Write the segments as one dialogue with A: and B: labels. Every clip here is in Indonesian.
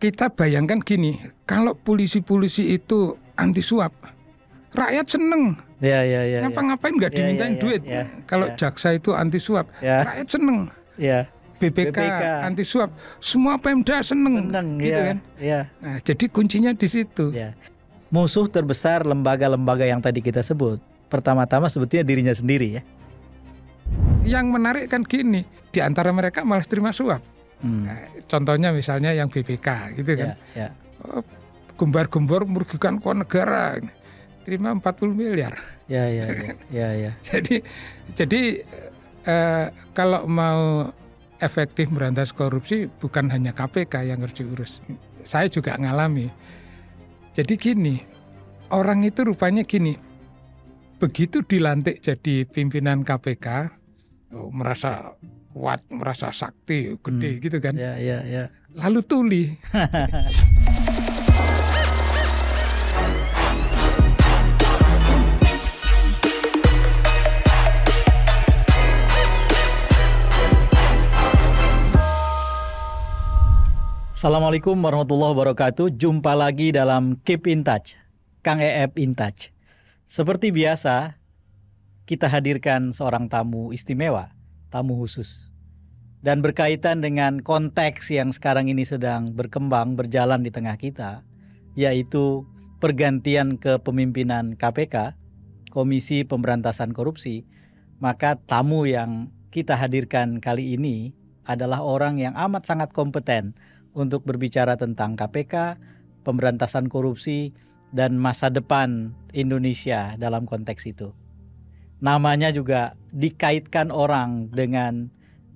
A: kita bayangkan gini, kalau polisi-polisi itu anti suap, rakyat seneng.
B: Ya.
A: Ngapa-ngapain nggak dimintain duit. Kalau jaksa itu anti suap, rakyat seneng.
B: Ya.
A: BPK anti suap, semua Pemda seneng gitu kan. Nah, jadi kuncinya di situ.
B: Musuh terbesar lembaga-lembaga yang tadi kita sebut, pertama-tama sebetulnya dirinya sendiri ya.
A: Yang menarik kan gini, di antara mereka malah terima suap. Nah, contohnya misalnya yang BPK gitu kan. Gembar-gembor merugikan keuangan negara, terima 40 miliar. Jadi kalau mau efektif berantas korupsi bukan hanya KPK yang harus diurus. Saya juga ngalami. Jadi gini, orang itu rupanya gini, begitu dilantik jadi pimpinan KPK, merasa kuat, merasa sakti, gede gitu kan. Lalu tuli.
B: Assalamualaikum warahmatullahi wabarakatuh. Jumpa lagi dalam Keep in Touch, Kang EF in Touch. Seperti biasa, kita hadirkan seorang tamu istimewa, tamu khusus. Dan berkaitan dengan konteks yang sekarang ini sedang berkembang, berjalan di tengah kita, yaitu pergantian kepemimpinan KPK, Komisi Pemberantasan Korupsi, maka tamu yang kita hadirkan kali ini adalah orang yang amat sangat kompeten untuk berbicara tentang KPK, pemberantasan korupsi, dan masa depan Indonesia dalam konteks itu. Namanya juga dikaitkan orang dengan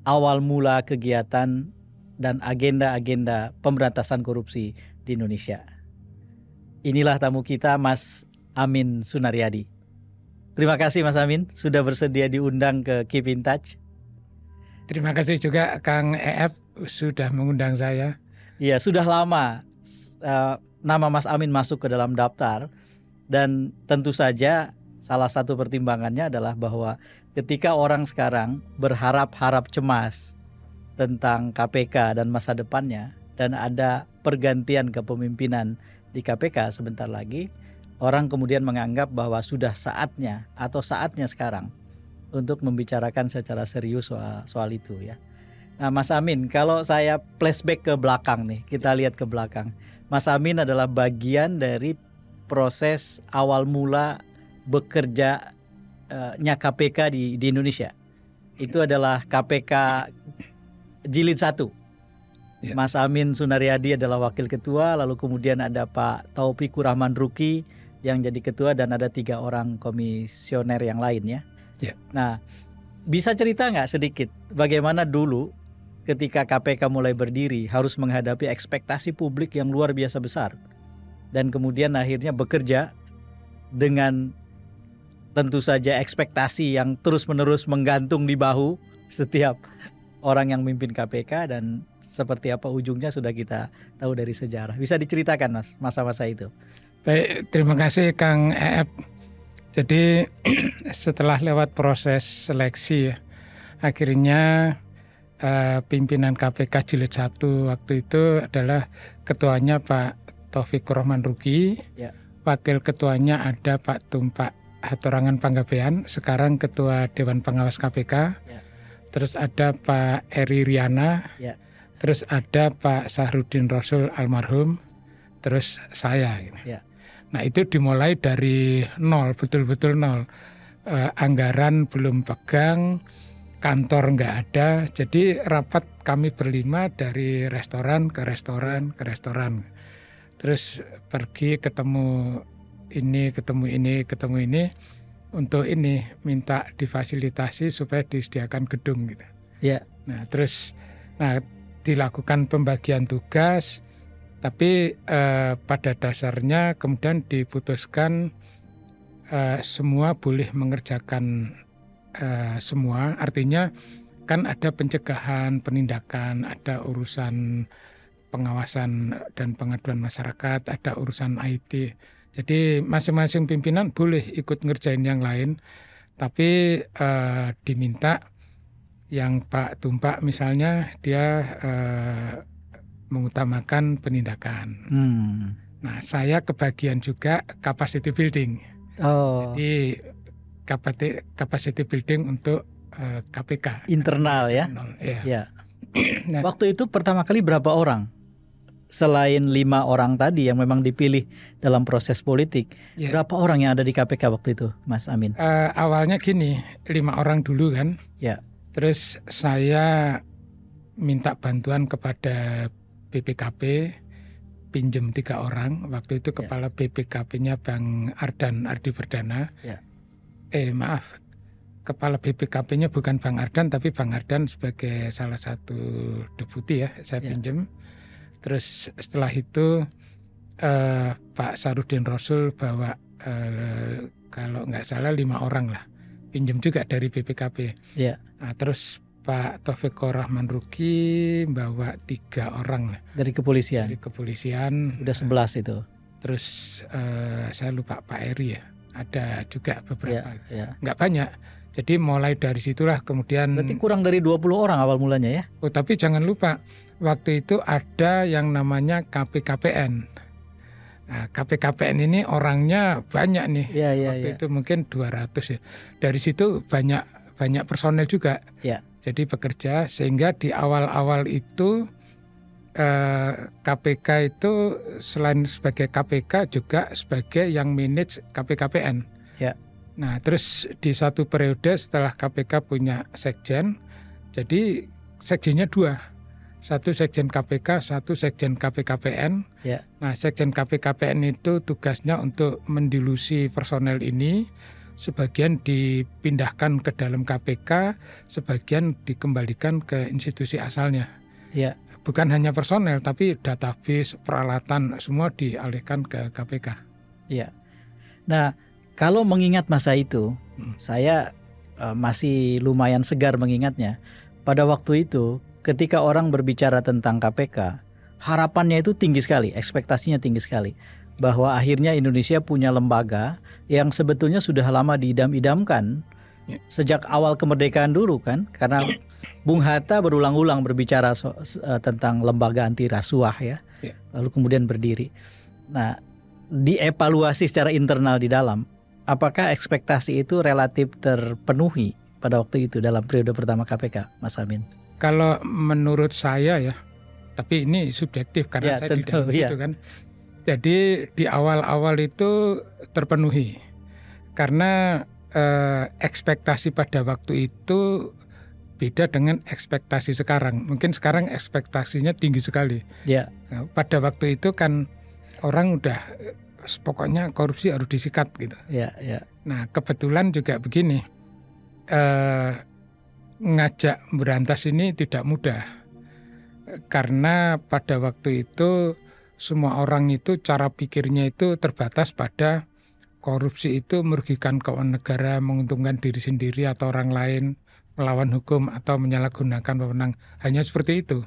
B: awal mula kegiatan dan agenda-agenda pemberantasan korupsi di Indonesia. Inilah tamu kita, Mas Amin Sunaryadi. Terima kasih Mas Amin sudah bersedia diundang ke Keep in Touch.
A: Terima kasih juga Kang EF sudah mengundang saya.
B: Ya, sudah lama nama Mas Amin masuk ke dalam daftar, dan tentu saja salah satu pertimbangannya adalah bahwa ketika orang sekarang berharap-harap cemas tentang KPK dan masa depannya, dan ada pergantian kepemimpinan di KPK sebentar lagi, orang kemudian menganggap bahwa sudah saatnya sekarang untuk membicarakan secara serius soal itu ya. Nah Mas Amin, kalau saya flashback ke belakang nih, kita lihat ke belakang. Mas Amin adalah bagian dari proses awal mula bekerjanya KPK di Indonesia. Itu adalah KPK Jilid 1. Mas Amin Sunaryadi adalah wakil ketua, lalu kemudian ada Pak Taufikur Rahman Ruki yang jadi ketua, dan ada 3 orang komisioner yang lain ya. Nah, bisa cerita nggak sedikit bagaimana dulu ketika KPK mulai berdiri harus menghadapi ekspektasi publik yang luar biasa besar, dan kemudian akhirnya bekerja dengan tentu saja ekspektasi yang terus-menerus menggantung di bahu setiap orang yang memimpin KPK, dan seperti apa ujungnya sudah kita tahu dari sejarah. Bisa diceritakan Mas masa-masa itu?
A: Baik, terima kasih Kang EF. Jadi setelah lewat proses seleksi akhirnya pimpinan KPK Jilid 1 waktu itu adalah ketuanya Pak Taufikur Rahman Ruki, wakil ketuanya ada Pak Tumpak Hatorangan Panggabean, sekarang Ketua Dewan Pengawas KPK, terus ada Pak Eri Riana, terus ada Pak Sahrudin Rasul almarhum, terus saya. Nah itu dimulai dari nol, betul-betul nol. Anggaran belum pegang, kantor nggak ada, jadi rapat kami berlima dari restoran ke restoran ke restoran. Terus pergi ketemu ini untuk ini minta difasilitasi supaya disediakan gedung gitu. Nah terus dilakukan pembagian tugas, tapi pada dasarnya kemudian diputuskan semua boleh mengerjakan semua, artinya kan ada pencegahan, penindakan, ada urusan pengawasan dan pengaduan masyarakat, ada urusan IT. Jadi masing-masing pimpinan boleh ikut ngerjain yang lain, tapi diminta yang Pak Tumpak misalnya dia mengutamakan penindakan. Nah, saya kebagian juga capacity building. Jadi capacity building untuk KPK.
B: Internal ya?
A: Ya.
B: Nah, waktu itu pertama kali berapa orang? Selain 5 orang tadi yang memang dipilih dalam proses politik, berapa orang yang ada di KPK waktu itu, Mas Amin?
A: Awalnya gini, 5 orang dulu kan.
B: Ya.
A: Terus saya minta bantuan kepada BPKP, pinjem 3 orang. Waktu itu kepala BPKP-nya Bang Ardan Ardi Perdana.
B: Ya.
A: Kepala BPKP-nya bukan Bang Ardan, tapi Bang Ardan sebagai salah satu deputi ya, saya pinjem. Terus setelah itu Pak Sarudin Rasul bawa kalau nggak salah 5 orang lah, pinjem juga dari BPKP. Nah, terus Pak Taufikur Rahman Ruki bawa 3 orang lah.
B: Dari kepolisian?
A: Dari kepolisian.
B: Udah 11 itu.
A: Terus saya lupa Pak Eri ya, ada juga beberapa. Nggak banyak. Jadi mulai dari situlah kemudian.
B: Berarti kurang dari 20 orang awal mulanya ya?
A: Oh, tapi jangan lupa waktu itu ada yang namanya KPKPN. Nah, KPKPN ini orangnya banyak nih. Waktu itu mungkin 200 ya. Dari situ banyak personel juga. Jadi bekerja sehingga di awal-awal itu KPK itu selain sebagai KPK juga sebagai yang manage KPKPN. Nah, terus di satu periode setelah KPK punya sekjen, jadi sekjennya 2. Satu sekjen KPK, satu sekjen KPKPN. Nah, sekjen KPKPN itu tugasnya untuk mendilusi personel ini. Sebagian dipindahkan ke dalam KPK, sebagian dikembalikan ke institusi asalnya. Bukan hanya personel, tapi database, peralatan, semua dialihkan ke KPK.
B: Nah, kalau mengingat masa itu, saya masih lumayan segar mengingatnya. Pada waktu itu, ketika orang berbicara tentang KPK, harapannya itu tinggi sekali, ekspektasinya tinggi sekali. Bahwa akhirnya Indonesia punya lembaga yang sebetulnya sudah lama diidam-idamkan sejak awal kemerdekaan dulu kan. Karena Bung Hatta berulang-ulang berbicara tentang lembaga anti rasuah ya. Lalu kemudian berdiri. Nah, dievaluasi secara internal di dalam. Apakah ekspektasi itu relatif terpenuhi pada waktu itu dalam periode pertama KPK, Mas Amin?
A: Kalau menurut saya ya, tapi ini subjektif karena saya di dalam situ kan. Jadi di awal-awal itu terpenuhi karena ekspektasi pada waktu itu beda dengan ekspektasi sekarang. Mungkin sekarang ekspektasinya tinggi sekali. Nah, pada waktu itu kan orang udah pokoknya korupsi harus disikat gitu. Nah, kebetulan juga begini, ngajak berantas ini tidak mudah karena pada waktu itu semua orang itu cara pikirnya itu terbatas pada korupsi itu merugikan keuangan negara, menguntungkan diri sendiri atau orang lain, melawan hukum atau menyalahgunakan wewenang, hanya seperti itu.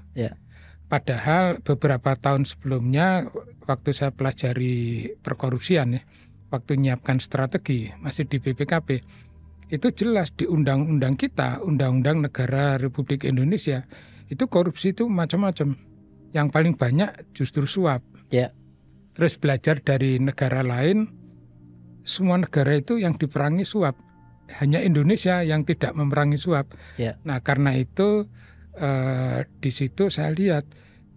A: Padahal beberapa tahun sebelumnya waktu saya pelajari perkorupsian ya, waktu menyiapkan strategi masih di BPKP, itu jelas di undang-undang kita, Undang-Undang Negara Republik Indonesia, itu korupsi itu macam-macam. Yang paling banyak justru suap. Terus belajar dari negara lain, semua negara itu yang diperangi suap. Hanya Indonesia yang tidak memerangi suap. Nah, karena itu di situ saya lihat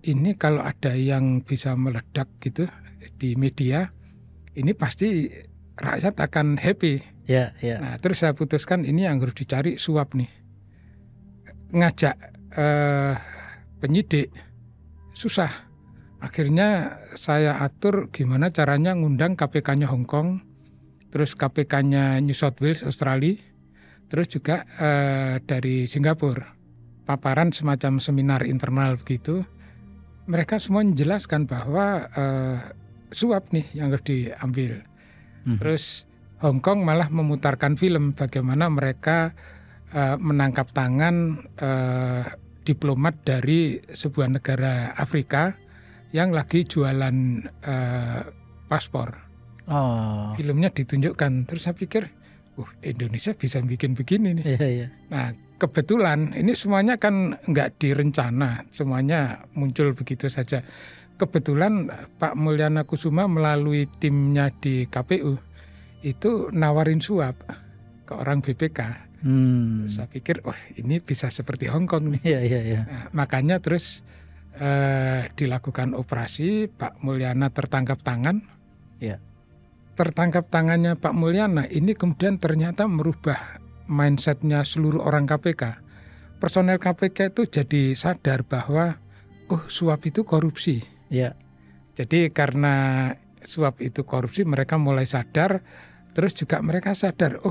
A: ini kalau ada yang bisa meledak gitu di media, ini pasti rakyat akan happy. Nah, terus saya putuskan ini yang harus dicari suap nih. Ngajak penyidik susah. Akhirnya saya atur gimana caranya ngundang KPK-nya Hong Kong, terus KPK-nya New South Wales Australia, terus juga dari Singapura. Paparan semacam seminar internal begitu, mereka semua menjelaskan bahwa suap nih yang harus diambil. Terus Hong Kong malah memutarkan film bagaimana mereka menangkap tangan diplomat dari sebuah negara Afrika yang lagi jualan paspor. Filmnya ditunjukkan, terus saya pikir Indonesia bisa bikin begini nih.
B: Iya, iya.
A: Nah, kebetulan ini semuanya kan nggak direncana, semuanya muncul begitu saja. Kebetulan Pak Mulyana Kusuma melalui timnya di KPU itu nawarin suap ke orang BPK. Saya pikir, ini bisa seperti Hong Kong nih.
B: Iya, iya, iya.
A: Nah, makanya terus dilakukan operasi, Pak Mulyana tertangkap tangan.
B: Iya.
A: Tertangkap tangannya Pak Mulyana ini kemudian ternyata merubah mindsetnya seluruh orang KPK. Personel KPK itu jadi sadar bahwa suap itu korupsi.
B: Iya.
A: Jadi karena suap itu korupsi, mereka mulai sadar. Terus juga mereka sadar,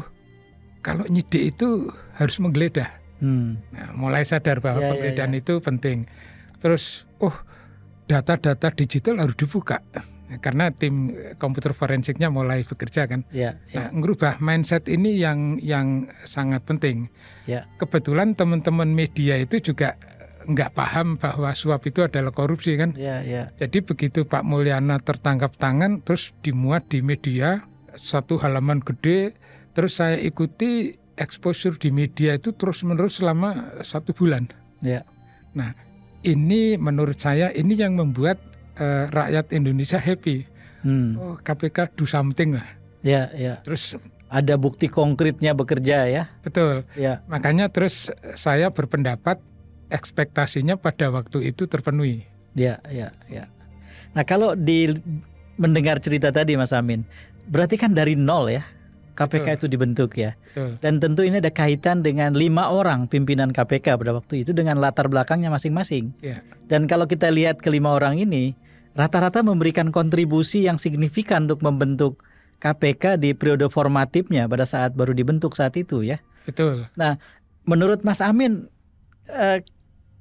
A: kalau nyidik itu harus menggeledah. Nah, mulai sadar bahwa penggeledahan itu penting. Terus, data-data digital harus dibuka. Karena tim komputer forensiknya mulai bekerja kan. Nah, ngerubah mindset ini yang sangat penting. Kebetulan teman-teman media itu juga nggak paham bahwa suap itu adalah korupsi kan. Jadi begitu Pak Mulyana tertangkap tangan, terus dimuat di media, satu halaman gede, terus saya ikuti exposure di media itu terus-menerus selama 1 bulan. Nah, ini menurut saya ini yang membuat rakyat Indonesia happy. KPK do something lah. Terus
B: ada bukti konkretnya bekerja ya.
A: Betul. Makanya terus saya berpendapat ekspektasinya pada waktu itu terpenuhi.
B: Nah, kalau mendengar cerita tadi Mas Amin, berarti kan dari nol ya KPK itu dibentuk ya. Dan tentu ini ada kaitan dengan 5 orang pimpinan KPK pada waktu itu dengan latar belakangnya masing-masing. Dan kalau kita lihat ke 5 orang ini, rata-rata memberikan kontribusi yang signifikan untuk membentuk KPK di periode formatifnya pada saat baru dibentuk saat itu ya.
A: Betul.
B: Nah, menurut Mas Amin,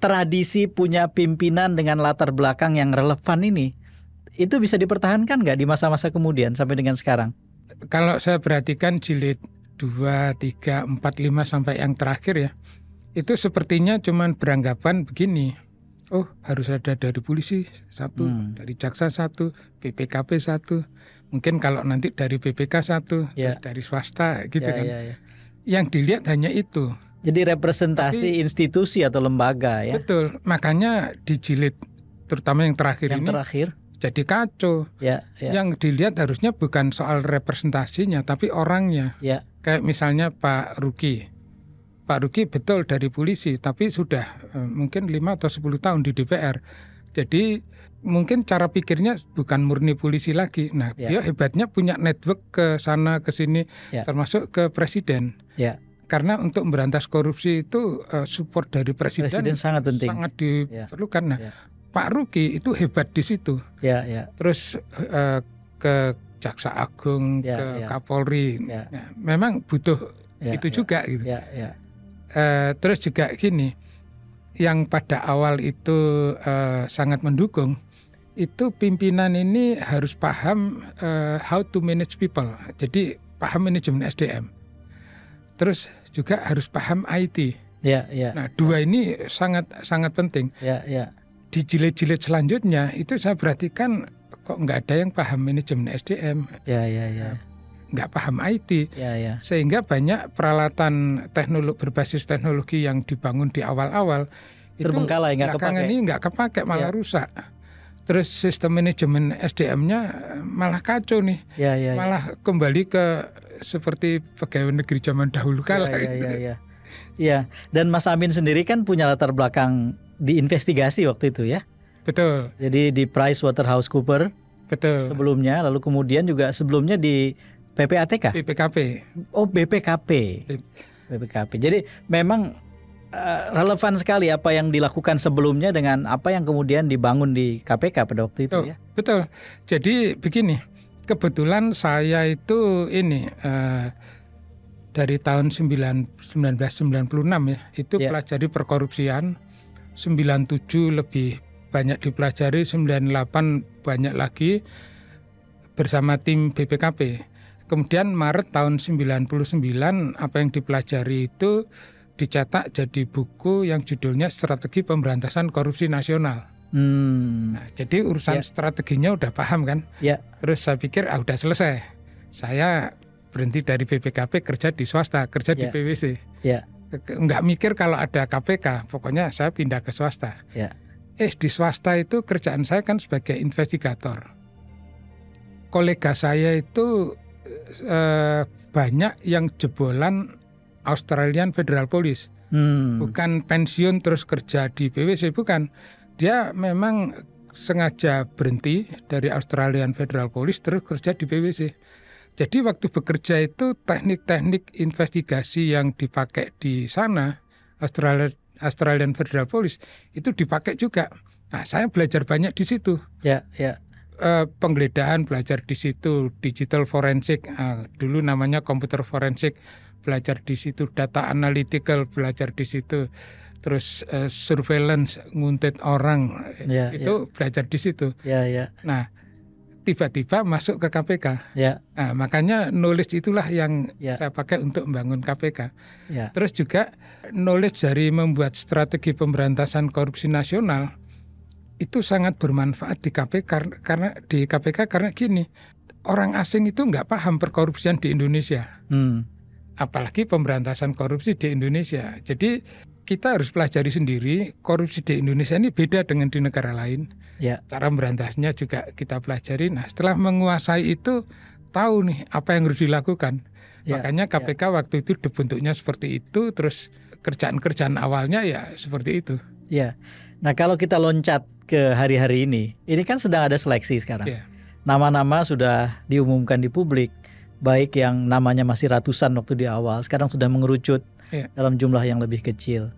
B: tradisi punya pimpinan dengan latar belakang yang relevan ini, itu bisa dipertahankan nggak di masa-masa kemudian sampai dengan sekarang?
A: Kalau saya perhatikan jilid 2, 3, 4, 5 sampai yang terakhir ya, itu sepertinya cuman beranggapan begini, harus ada dari polisi 1, dari jaksa 1, BPKP 1, mungkin kalau nanti dari BPK 1, dari swasta gitu kan. Yang dilihat hanya itu.
B: Jadi representasi institusi atau lembaga ya.
A: Betul, makanya di jilid terutama yang terakhir jadi kacau. Yang dilihat harusnya bukan soal representasinya tapi orangnya. Kayak misalnya Pak Ruki. Pak Ruki betul dari polisi tapi sudah mungkin 5 atau 10 tahun di DPR. Jadi mungkin cara pikirnya bukan murni polisi lagi. Nah, dia hebatnya punya network ke sana ke sini termasuk ke presiden. Karena untuk memberantas korupsi itu support dari presiden
B: sangat penting.
A: Sangat diperlukan. Nah, Pak Ruki itu hebat di situ. Terus ke Jaksa Agung, ke Kapolri. Nah, memang butuh itu juga gitu. Terus juga gini, yang pada awal itu sangat mendukung, itu pimpinan ini harus paham how to manage people. Jadi paham manajemen SDM. Terus juga harus paham IT. Nah, 2 ini sangat penting. Di jilid-jilid selanjutnya itu saya perhatikan kok nggak ada yang paham manajemen SDM. Nggak paham IT. Sehingga banyak peralatan berbasis teknologi yang dibangun di awal-awal
B: terbengkalai,
A: itu belakangan ini nggak kepake, malah rusak. Terus sistem manajemen SDM-nya malah kacau nih. Malah kembali ke seperti pegawai negeri zaman dahulu kala.
B: Dan Mas Amin sendiri kan punya latar belakang di investigasi waktu itu ya.
A: Betul.
B: Jadi di PricewaterhouseCoopers.
A: Betul.
B: Sebelumnya, lalu kemudian juga sebelumnya di PPATK.
A: BPKP.
B: BPKP. Jadi memang relevan sekali apa yang dilakukan sebelumnya dengan apa yang kemudian dibangun di KPK pada waktu itu ya.
A: Betul. Jadi begini, kebetulan saya itu dari tahun 1996 ya, itu pelajari perkorupsian. 97 lebih banyak dipelajari, 98 banyak lagi bersama tim BPKP. Kemudian Maret tahun 99 apa yang dipelajari itu dicetak jadi buku yang judulnya Strategi Pemberantasan Korupsi Nasional. Nah, jadi urusan strateginya udah paham kan? Terus saya pikir udah selesai. Saya berhenti dari BPKP kerja di swasta, kerja di PwC.
B: Ya.
A: Nggak mikir kalau ada KPK, pokoknya saya pindah ke swasta.
B: Ya.
A: Di swasta itu kerjaan saya kan sebagai investigator. Kolega saya itu banyak yang jebolan Australian Federal Police. Bukan pensiun terus kerja di PwC, bukan. Dia memang sengaja berhenti dari Australian Federal Police terus kerja di PwC. Jadi waktu bekerja itu teknik-teknik investigasi yang dipakai di sana, Australian Federal Police, itu dipakai juga. Nah, saya belajar banyak di situ.
B: Ya.
A: Penggeledahan belajar di situ, digital forensik, dulu namanya komputer forensik, belajar di situ, data analytical belajar di situ, terus surveillance nguntit orang, itu belajar di situ. Nah, tiba-tiba masuk ke KPK. Nah, makanya knowledge itulah yang saya pakai untuk membangun KPK. Terus juga knowledge dari membuat strategi pemberantasan korupsi nasional itu sangat bermanfaat di KPK karena gini, orang asing itu nggak paham perkorupsian di Indonesia, apalagi pemberantasan korupsi di Indonesia. Jadi kita harus pelajari sendiri korupsi di Indonesia ini beda dengan di negara lain. Cara memberantasnya juga kita pelajari. Nah, setelah menguasai itu, tahu nih apa yang harus dilakukan. Makanya KPK waktu itu dibentuknya seperti itu, terus kerjaan-kerjaan awalnya ya seperti itu.
B: Nah, kalau kita loncat ke hari-hari ini kan sedang ada seleksi sekarang. Nama-nama sudah diumumkan di publik, baik yang namanya masih ratusan waktu di awal, sekarang sudah mengerucut dalam jumlah yang lebih kecil.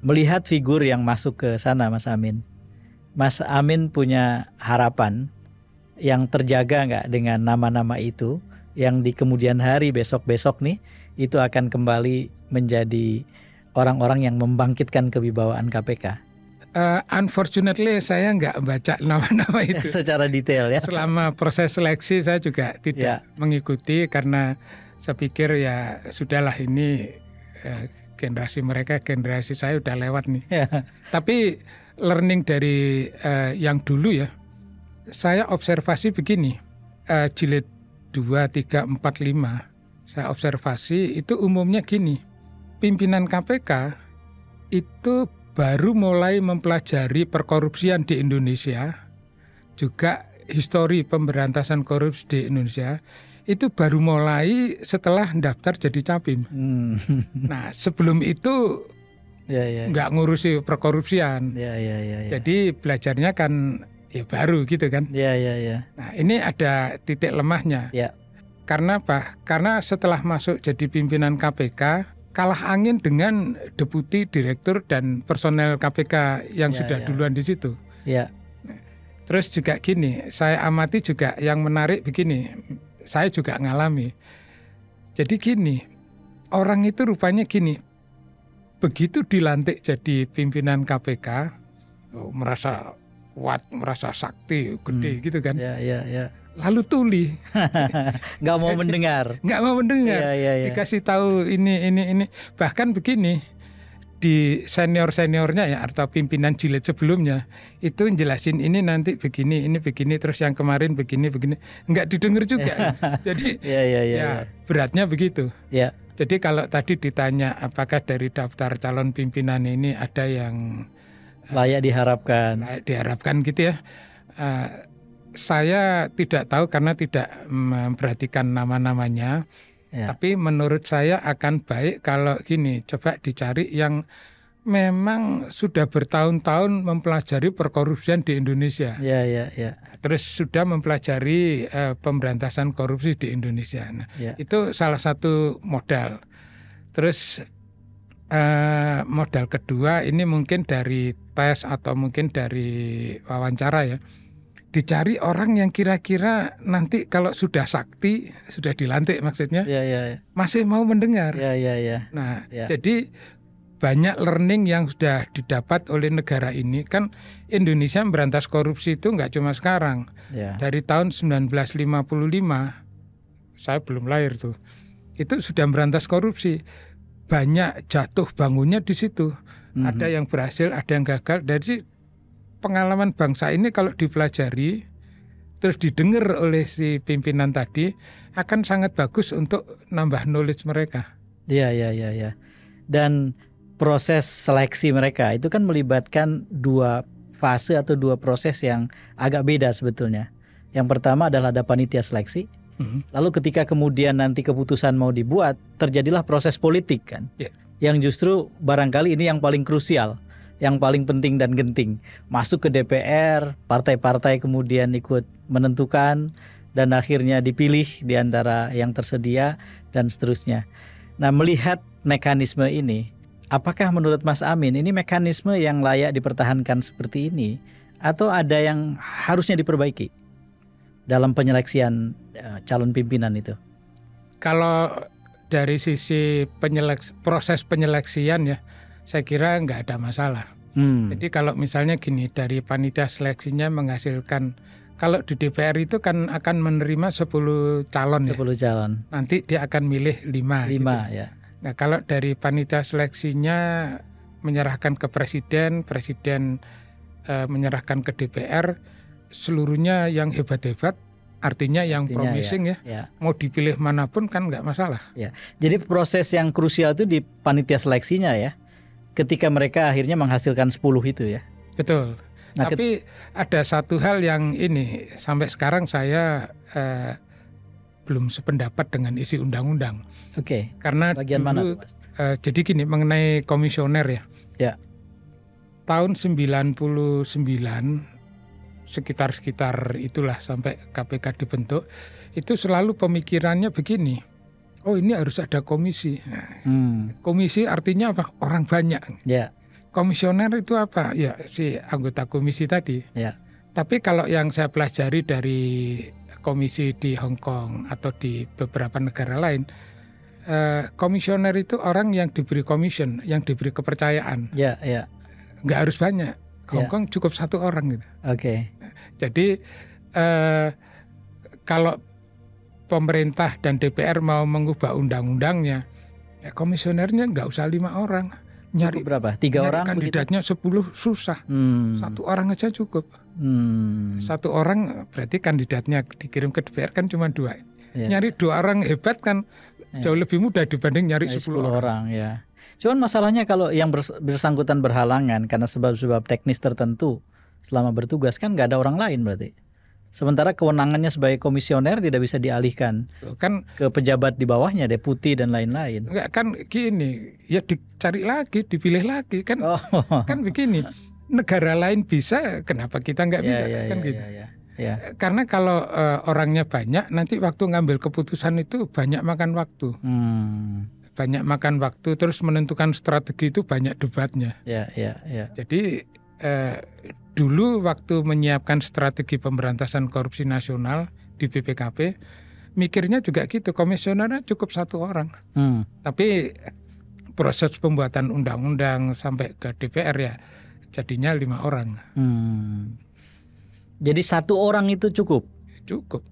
B: Melihat figur yang masuk ke sana, Mas Amin punya harapan yang terjaga nggak dengan nama-nama itu, yang di kemudian hari besok-besok nih itu akan kembali menjadi orang-orang yang membangkitkan kewibawaan KPK?
A: Unfortunately saya nggak baca nama-nama itu
B: secara detail ya.
A: Selama proses seleksi saya juga tidak mengikuti, karena saya pikir ya sudahlah, ini generasi mereka, generasi saya udah lewat nih. Tapi learning dari yang dulu ya, saya observasi begini, jilid 2, 3, 4, 5 saya observasi itu umumnya gini, pimpinan KPK itu baru mulai mempelajari perkorupsian di Indonesia, juga histori pemberantasan korupsi di Indonesia, itu baru mulai setelah daftar jadi Capim. Nah, sebelum itu nggak ngurusi perkorupsian. Jadi belajarnya kan ya baru gitu kan. Nah, ini ada titik lemahnya. Karena apa? Karena setelah masuk jadi pimpinan KPK, kalah angin dengan deputi direktur dan personel KPK yang sudah duluan di situ. Terus juga gini, saya amati juga yang menarik begini, saya juga ngalami. Jadi gini, orang itu rupanya gini, begitu dilantik jadi pimpinan KPK, merasa kuat, merasa sakti, gede gitu kan. Lalu tuli,
B: nggak mau mendengar,
A: dikasih tahu ini, bahkan begini, di seniornya ya atau pimpinan jilid sebelumnya itu jelasin ini nanti begini, ini begini, terus yang kemarin begini, nggak didengar juga. Jadi beratnya begitu. Jadi kalau tadi ditanya apakah dari daftar calon pimpinan ini ada yang
B: layak
A: diharapkan gitu ya. Saya tidak tahu karena tidak memperhatikan nama-namanya. Tapi menurut saya akan baik kalau gini, coba dicari yang memang sudah bertahun-tahun mempelajari perkorupsian di Indonesia. Terus sudah mempelajari pemberantasan korupsi di Indonesia. Nah, itu salah satu modal. Terus modal kedua ini mungkin dari tes atau mungkin dari wawancara ya. Dicari orang yang kira-kira nanti kalau sudah sakti, sudah dilantik maksudnya, masih mau mendengar. Nah, jadi banyak learning yang sudah didapat oleh negara ini. Kan Indonesia memberantas korupsi itu nggak cuma sekarang. Dari tahun 1955, saya belum lahir tuh, itu sudah memberantas korupsi. Banyak jatuh bangunnya di situ. Ada yang berhasil, ada yang gagal. Dari pengalaman bangsa ini kalau dipelajari, terus didengar oleh si pimpinan tadi, akan sangat bagus untuk nambah knowledge mereka.
B: Iya. Dan proses seleksi mereka itu kan melibatkan dua fase atau dua proses yang agak beda sebetulnya. Yang pertama adalah ada panitia seleksi. Lalu ketika kemudian nanti keputusan mau dibuat, terjadilah proses politik kan. Yang justru barangkali ini yang paling krusial, yang paling penting dan genting. Masuk ke DPR, partai-partai kemudian ikut menentukan dan akhirnya dipilih di antara yang tersedia dan seterusnya. Nah, melihat mekanisme ini, apakah menurut Mas Amin ini mekanisme yang layak dipertahankan seperti ini atau ada yang harusnya diperbaiki dalam penyeleksian calon pimpinan itu?
A: Kalau dari sisi proses penyeleksian ya, saya kira nggak ada masalah. Jadi kalau misalnya gini, dari panitia seleksinya menghasilkan, kalau di DPR itu kan akan menerima 10 calon
B: 10 calon.
A: Nanti dia akan milih 5 gitu.
B: Ya.
A: Nah, kalau dari panitia seleksinya menyerahkan ke presiden menyerahkan ke DPR, seluruhnya yang hebat-hebat, artinya yang promising ya. Mau dipilih manapun kan nggak masalah.
B: Ya. Jadi proses yang krusial itu di panitia seleksinya ya, ketika mereka akhirnya menghasilkan 10 itu ya.
A: Betul. Nah, tapi ada satu hal yang ini sampai sekarang saya belum sependapat dengan isi undang-undang.
B: Oke.
A: Karena
B: bagian
A: dulu,
B: mana, Mas?
A: Jadi gini, mengenai komisioner ya.
B: Ya.
A: Tahun 99 sekitar itulah sampai KPK dibentuk, itu selalu pemikirannya begini. Oh, ini harus ada komisi. Komisi artinya apa? Orang banyak.
B: Ya.
A: Komisioner itu apa? Ya, si anggota komisi tadi.
B: Ya.
A: Tapi kalau yang saya pelajari dari komisi di Hong Kong atau di beberapa negara lain, komisioner itu orang yang diberi commission, yang diberi kepercayaan.
B: Ya.
A: Nggak harus banyak. Hong Kong cukup 1 orang gitu.
B: Oke.
A: Jadi kalau pemerintah dan DPR mau mengubah undang-undangnya, ya komisionernya nggak usah 5 orang. Nyari
B: berapa? 3 orang?
A: Kandidatnya begitu? 10 susah. 1 orang aja cukup. 1 orang berarti kandidatnya dikirim ke DPR kan cuma 2. Nyari 2 orang hebat kan jauh lebih mudah dibanding nyari 10 orang.
B: Ya. Cuman masalahnya kalau yang bersangkutan berhalangan karena sebab-sebab teknis tertentu selama bertugas kan nggak ada orang lain berarti. Sementara kewenangannya sebagai komisioner tidak bisa dialihkan
A: kan
B: ke pejabat di bawahnya, deputi dan lain-lain.
A: Enggak, kan gini, ya dicari lagi, dipilih lagi kan. Kan begini, negara lain bisa, kenapa kita nggak bisa kan gitu.
B: Ya.
A: Karena kalau orangnya banyak, nanti waktu ngambil keputusan itu banyak makan waktu. Banyak makan waktu, terus menentukan strategi itu banyak debatnya.
B: Ya.
A: Jadi dulu waktu menyiapkan strategi pemberantasan korupsi nasional di BPKP, mikirnya juga gitu, komisionernya cukup 1 orang. Tapi proses pembuatan undang-undang sampai ke DPR ya jadinya 5 orang.
B: Jadi 1 orang itu cukup?
A: Cukup.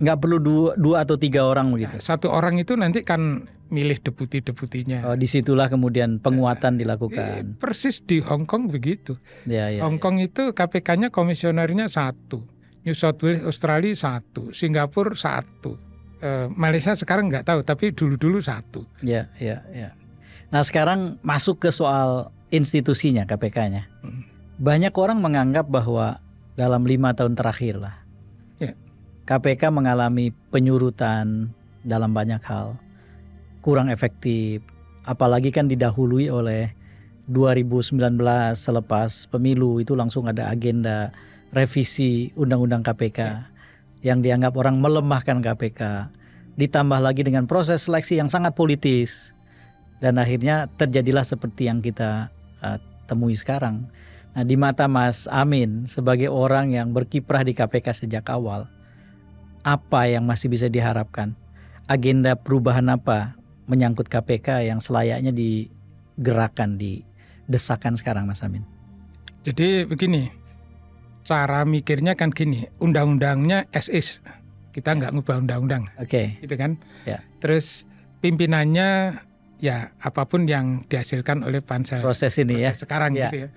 B: Nggak perlu 2 atau 3 orang begitu?
A: 1 orang itu nanti kan milih deputi-deputinya.
B: Disitulah kemudian penguatan dilakukan.
A: Persis di Hong Kong begitu. Hong Kong itu KPK-nya komisionernya 1, New South Wales Australia 1, Singapura 1, Malaysia sekarang nggak tahu tapi dulu 1.
B: Ya. Nah sekarang masuk ke soal institusinya KPK-nya. Banyak orang menganggap bahwa dalam 5 tahun terakhir lah, KPK mengalami penyurutan dalam banyak hal. Kurang efektif, apalagi kan didahului oleh 2019 selepas pemilu itu langsung ada agenda revisi undang-undang KPK yang dianggap orang melemahkan KPK, ditambah lagi dengan proses seleksi yang sangat politis dan akhirnya terjadilah seperti yang kita temui sekarang. Nah, di mata Mas Amin sebagai orang yang berkiprah di KPK sejak awal, apa yang masih bisa diharapkan? Agenda perubahan apa menyangkut KPK yang selayaknya digerakkan, didesakan sekarang, Mas Amin?
A: Jadi begini, cara mikirnya kan gini, undang-undangnya as is, kita nggak ngubah undang-undang, gitu kan?
B: Ya.
A: Terus pimpinannya ya apapun yang dihasilkan oleh pansel
B: proses ini ya
A: sekarang gitu ya.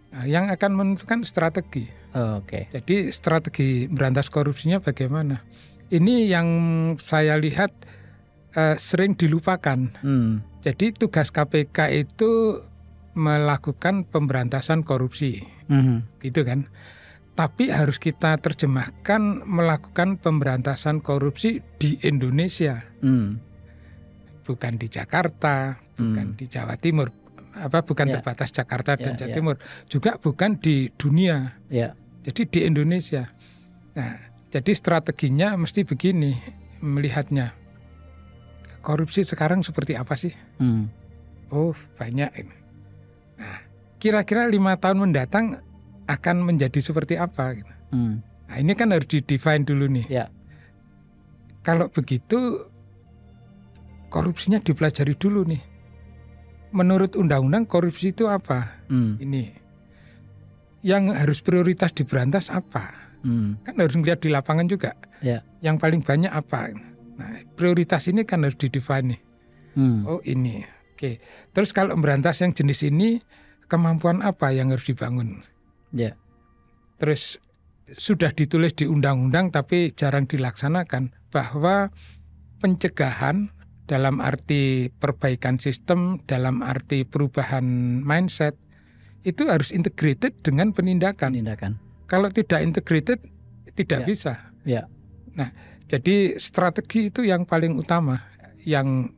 A: Nah, yang akan menentukan strategi.
B: Oke.
A: Jadi strategi berantas korupsinya bagaimana? Ini yang saya lihat sering dilupakan. Jadi tugas KPK itu melakukan pemberantasan korupsi, gitu kan? Tapi harus kita terjemahkan melakukan pemberantasan korupsi di Indonesia, bukan di Jakarta, bukan di Jawa Timur, bukan terbatas Jakarta dan Jawa Timur, juga bukan di dunia. Jadi di Indonesia. Nah, jadi strateginya mesti begini melihatnya. Korupsi sekarang seperti apa sih? Oh, banyak ini. Nah, kira-kira 5 tahun mendatang akan menjadi seperti apa gitu. Nah, ini kan harus di-define dulu nih. Kalau begitu korupsinya dipelajari dulu nih. Menurut undang-undang korupsi itu apa? Ini yang harus prioritas diberantas apa? Kan harus melihat di lapangan juga. Yang paling banyak apa? Nah, prioritas ini kan harus di-define nih. Oh, ini. Oke. Terus kalau memberantas yang jenis ini, kemampuan apa yang harus dibangun? Terus sudah ditulis di undang-undang tapi jarang dilaksanakan, bahwa pencegahan dalam arti perbaikan sistem, dalam arti perubahan mindset, itu harus integrated dengan penindakan. Kalau tidak integrated, tidak bisa. Nah, jadi strategi itu yang paling utama, yang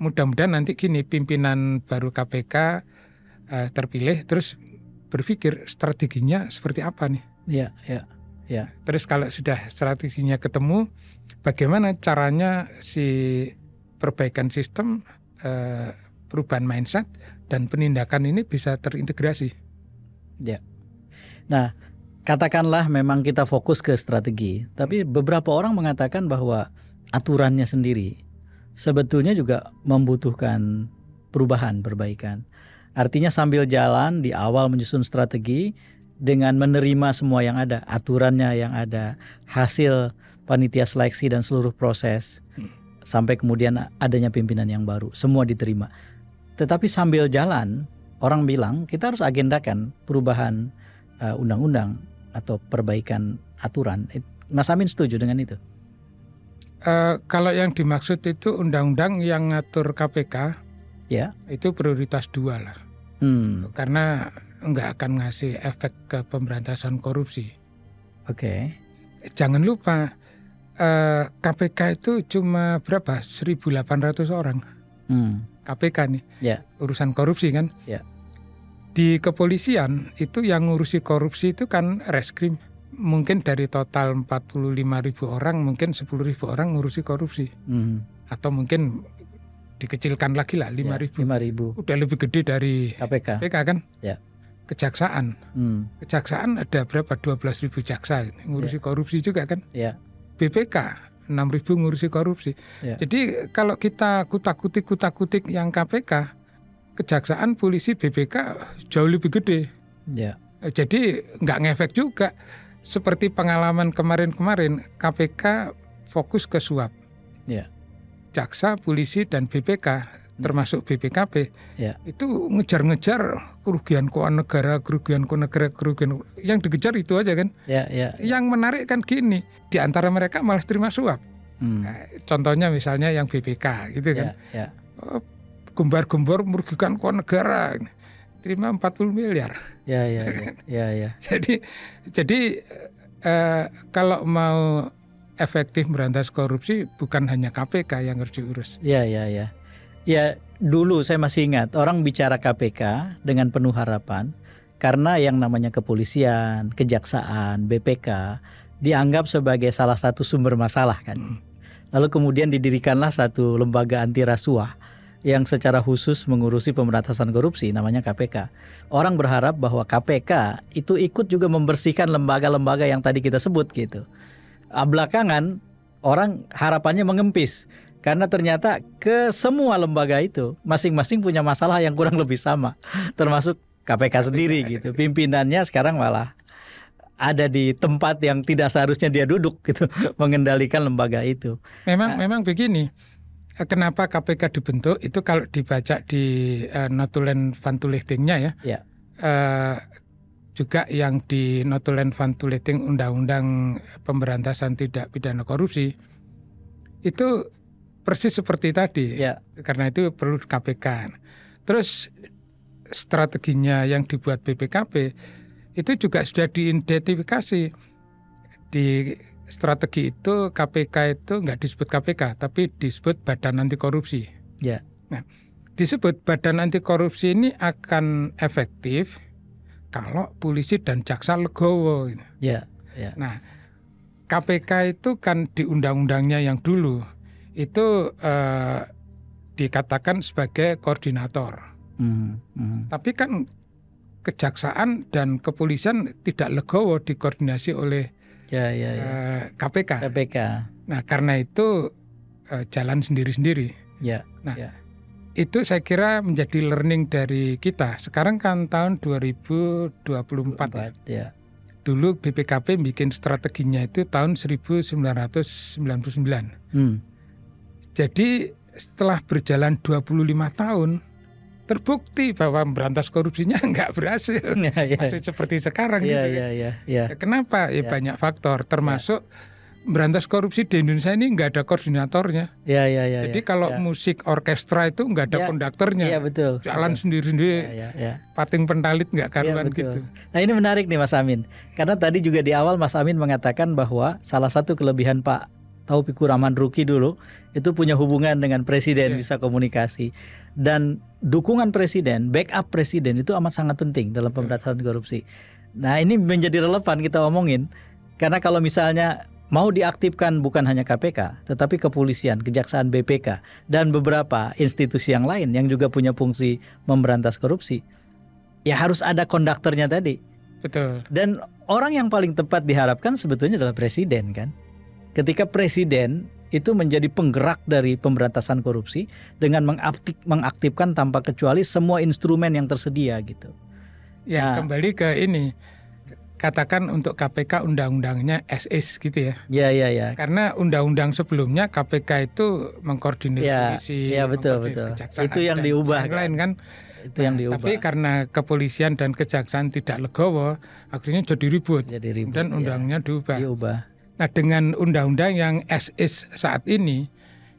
A: mudah-mudahan nanti gini, pimpinan baru KPK terpilih, terus berpikir strateginya seperti apa nih. Terus kalau sudah strateginya ketemu, bagaimana caranya si perbaikan sistem, perubahan mindset, dan penindakan ini bisa terintegrasi.
B: Nah, katakanlah memang kita fokus ke strategi, tapi beberapa orang mengatakan bahwa aturannya sendiri sebetulnya juga membutuhkan perbaikan. Artinya sambil jalan di awal menyusun strategi dengan menerima semua yang ada, aturannya yang ada, hasil panitia seleksi dan seluruh proses, sampai kemudian adanya pimpinan yang baru, semua diterima. Tetapi sambil jalan, orang bilang kita harus agendakan perubahan undang-undang atau perbaikan aturan. Mas Amin setuju dengan itu?
A: Kalau yang dimaksud itu undang-undang yang ngatur KPK, itu prioritas 2 lah. Karena nggak akan ngasih efek ke pemberantasan korupsi. Jangan lupa KPK itu cuma berapa? 1.800 orang. KPK nih, urusan korupsi kan. Di kepolisian itu yang ngurusi korupsi itu kan reskrim. Mungkin dari total 45.000 orang, mungkin 10.000 orang ngurusi korupsi. Atau mungkin dikecilkan lagi lah 5.000. Udah lebih gede dari KPK kan. Kejaksaan. Kejaksaan ada berapa? 12.000 jaksa ngurusi korupsi juga kan. BPK 6.000 ngurusi korupsi. Jadi kalau kita kutak-kutik yang KPK, kejaksaan, polisi, BPK jauh lebih gede. Jadi nggak ngefek juga. Seperti pengalaman kemarin-kemarin, KPK fokus ke suap. Jaksa, polisi, dan BPK, termasuk BPKP, itu ngejar-ngejar kerugian keuangan negara, kerugian yang dikejar itu aja kan. Yang menarik kan gini, di antara mereka malah terima suap. Nah, contohnya misalnya yang BPK gitu kan. Gembar-gembar merugikan keuangan negara, terima 40 miliar. Jadi kalau mau efektif berantas korupsi, bukan hanya KPK yang harus diurus.
B: Ya, dulu saya masih ingat orang bicara KPK dengan penuh harapan karena yang namanya kepolisian, kejaksaan, BPK dianggap sebagai salah satu sumber masalah kan. Lalu kemudian didirikanlah satu lembaga anti rasuah yang secara khusus mengurusi pemberantasan korupsi, namanya KPK. Orang berharap bahwa KPK itu ikut juga membersihkan lembaga-lembaga yang tadi kita sebut gitu. Belakangan orang harapannya mengempis karena ternyata ke semua lembaga itu masing-masing punya masalah yang kurang lebih sama, termasuk KPK sendiri gitu. Pimpinannya sekarang malah ada di tempat yang tidak seharusnya dia duduk gitu, mengendalikan lembaga itu.
A: Memang begini, kenapa KPK dibentuk itu kalau dibaca di notulen van toelichtingnya juga yang di notulen vantulating Undang-Undang Pemberantasan Tindak Pidana Korupsi itu persis seperti tadi.
B: Ya.
A: Karena itu perlu KPK. Terus strateginya yang dibuat BPKP itu juga sudah diidentifikasi. Di strategi itu KPK itu nggak disebut KPK tapi disebut Badan Anti Korupsi.
B: Ya.
A: Nah, disebut Badan Anti Korupsi ini akan efektif kalau polisi dan jaksa legowo.
B: Ya. Ya.
A: Nah, KPK itu kan di undang-undangnya yang dulu itu dikatakan sebagai koordinator. Tapi kan kejaksaan dan kepolisian tidak legowo dikoordinasi oleh KPK. Nah, karena itu jalan sendiri-sendiri.
B: Ya.
A: Nah, itu saya kira menjadi learning dari kita. Sekarang kan tahun 2024
B: ya.
A: Dulu BPKP bikin strateginya itu tahun 1999. Jadi setelah berjalan 25 tahun, terbukti bahwa memberantas korupsinya nggak berhasil. Masih seperti sekarang gitu kan. Kenapa? Banyak faktor, termasuk memberantas korupsi di Indonesia ini nggak ada koordinatornya. Jadi kalau musik orkestra itu nggak ada konduktornya.
B: Betul.
A: Jalan sendiri-sendiri. Pating pentalit nggak karuan gitu.
B: Nah, ini menarik nih Mas Amin. Karena tadi juga di awal Mas Amin mengatakan bahwa salah satu kelebihan Pak Taufikur Rahman Ruki dulu itu punya hubungan dengan presiden, bisa komunikasi. Dan dukungan presiden, backup presiden itu amat sangat penting dalam pemberantasan korupsi. Nah, ini menjadi relevan kita omongin. Karena kalau misalnya mau diaktifkan bukan hanya KPK, tetapi kepolisian, kejaksaan, BPK, dan beberapa institusi yang lain yang juga punya fungsi memberantas korupsi, ya harus ada konduktornya tadi.
A: Betul.
B: Dan orang yang paling tepat diharapkan sebetulnya adalah presiden kan. Ketika presiden itu menjadi penggerak dari pemberantasan korupsi dengan mengaktifkan tanpa kecuali semua instrumen yang tersedia gitu.
A: Ya, kembali ke ini. Katakan untuk KPK undang-undangnya SS gitu ya.
B: Ya.
A: Karena undang-undang sebelumnya KPK itu mengkoordinir polisi,
B: betul. Itu yang diubah.
A: Yang lain kan.
B: Itu yang diubah.
A: Tapi karena kepolisian dan kejaksaan tidak legowo, akhirnya jadi ribut. Dan undangnya diubah. Nah, dengan undang-undang yang SS saat ini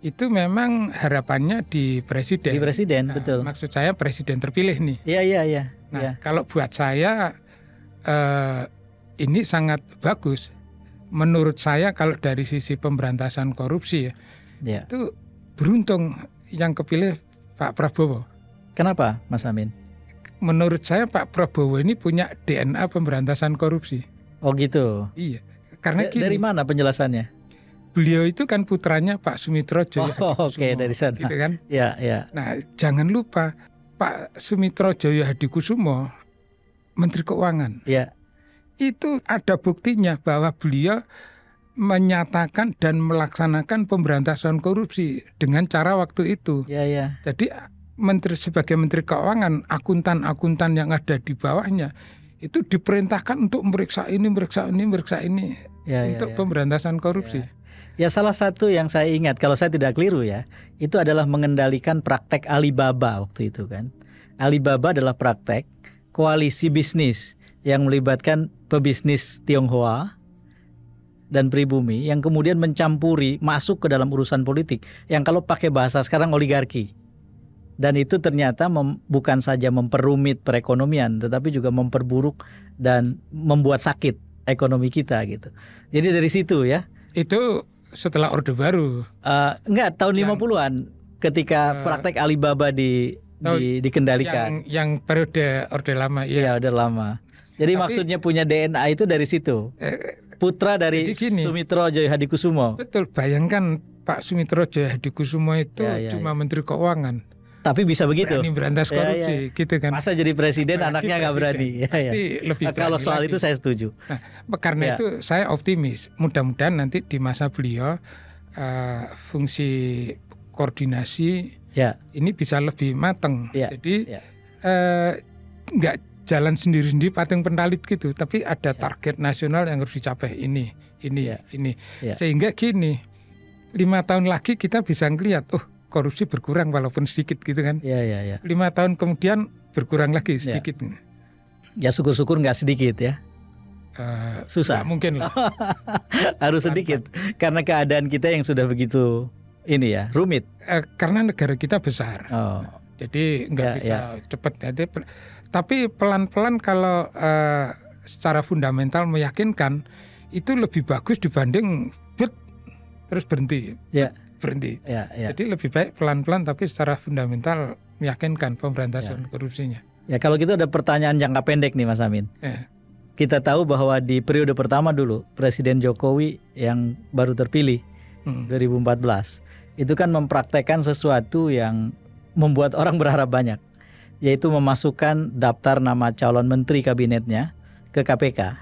A: itu memang harapannya di presiden.
B: Di presiden, betul.
A: Maksud saya presiden terpilih nih.
B: Iya.
A: Nah, kalau buat saya ini sangat bagus. Menurut saya kalau dari sisi pemberantasan korupsi itu beruntung yang kepilih Pak Prabowo.
B: Kenapa, Mas Amin?
A: Menurut saya Pak Prabowo ini punya DNA pemberantasan korupsi.
B: Oh gitu.
A: Iya. Karena gini,
B: dari mana penjelasannya?
A: Beliau itu kan putranya Pak Sumitro Jaya
B: Oke, dari sana.
A: Gitu kan?
B: Ya.
A: Nah, jangan lupa Pak Sumitro Jaya Hadikusumo Menteri Keuangan.
B: Ya.
A: Itu ada buktinya bahwa beliau menyatakan dan melaksanakan pemberantasan korupsi dengan cara waktu itu.
B: Ya.
A: Jadi sebagai Menteri Keuangan, akuntan-akuntan yang ada di bawahnya itu diperintahkan untuk meriksa ini untuk pemberantasan korupsi.
B: Ya, salah satu yang saya ingat kalau saya tidak keliru ya, itu adalah mengendalikan praktek Alibaba waktu itu kan. Alibaba adalah praktek koalisi bisnis yang melibatkan pebisnis Tionghoa dan pribumi yang kemudian mencampuri masuk ke dalam urusan politik yang kalau pakai bahasa sekarang oligarki. Dan itu ternyata bukan saja memperumit perekonomian tetapi juga memperburuk dan membuat sakit ekonomi kita gitu. Jadi dari situ ya.
A: Itu setelah Orde Baru.
B: Enggak, tahun 50-an ketika praktek Alibaba dikendalikan.
A: Yang periode Orde Lama.
B: Iya, Orde Lama. Jadi maksudnya punya DNA itu dari situ. Putra dari Sumitro Jaya Hadikusumo.
A: Betul, bayangkan Pak Sumitro Jaya Hadikusumo itu cuma Menteri Keuangan.
B: Tapi bisa begitu.
A: Berani berantas korupsi, gitu kan.
B: Masa jadi presiden anaknya nggak berani.
A: Pasti lebih berani.
B: Kalau soal
A: lagi.
B: Itu saya setuju.
A: Nah, karena itu saya optimis. Mudah-mudahan nanti di masa beliau fungsi koordinasi ini bisa lebih matang. Jadi nggak jalan sendiri-sendiri pating pentalit gitu, tapi ada target nasional yang harus dicapai ini. Sehingga gini, 5 tahun lagi kita bisa ngelihat, korupsi berkurang walaupun sedikit gitu kan. 5 tahun kemudian berkurang lagi sedikit.
B: Ya syukur-syukur nggak sedikit ya. Susah.
A: Nggak mungkin lah.
B: Harus sedikit karena keadaan kita yang sudah begitu ini ya rumit.
A: Karena negara kita besar.
B: Oh.
A: Jadi nggak bisa cepat. Tapi pelan-pelan kalau secara fundamental meyakinkan itu lebih bagus dibanding terus berhenti.
B: Ya.
A: Berhenti.
B: Ya.
A: Jadi lebih baik pelan-pelan tapi secara fundamental meyakinkan pemberantasan korupsinya.
B: Ya kalau gitu ada pertanyaan jangka pendek nih Mas Amin.
A: Ya.
B: Kita tahu bahwa di periode pertama dulu Presiden Jokowi yang baru terpilih 2014 itu kan mempraktekkan sesuatu yang membuat orang berharap banyak, yaitu memasukkan daftar nama calon menteri kabinetnya ke KPK.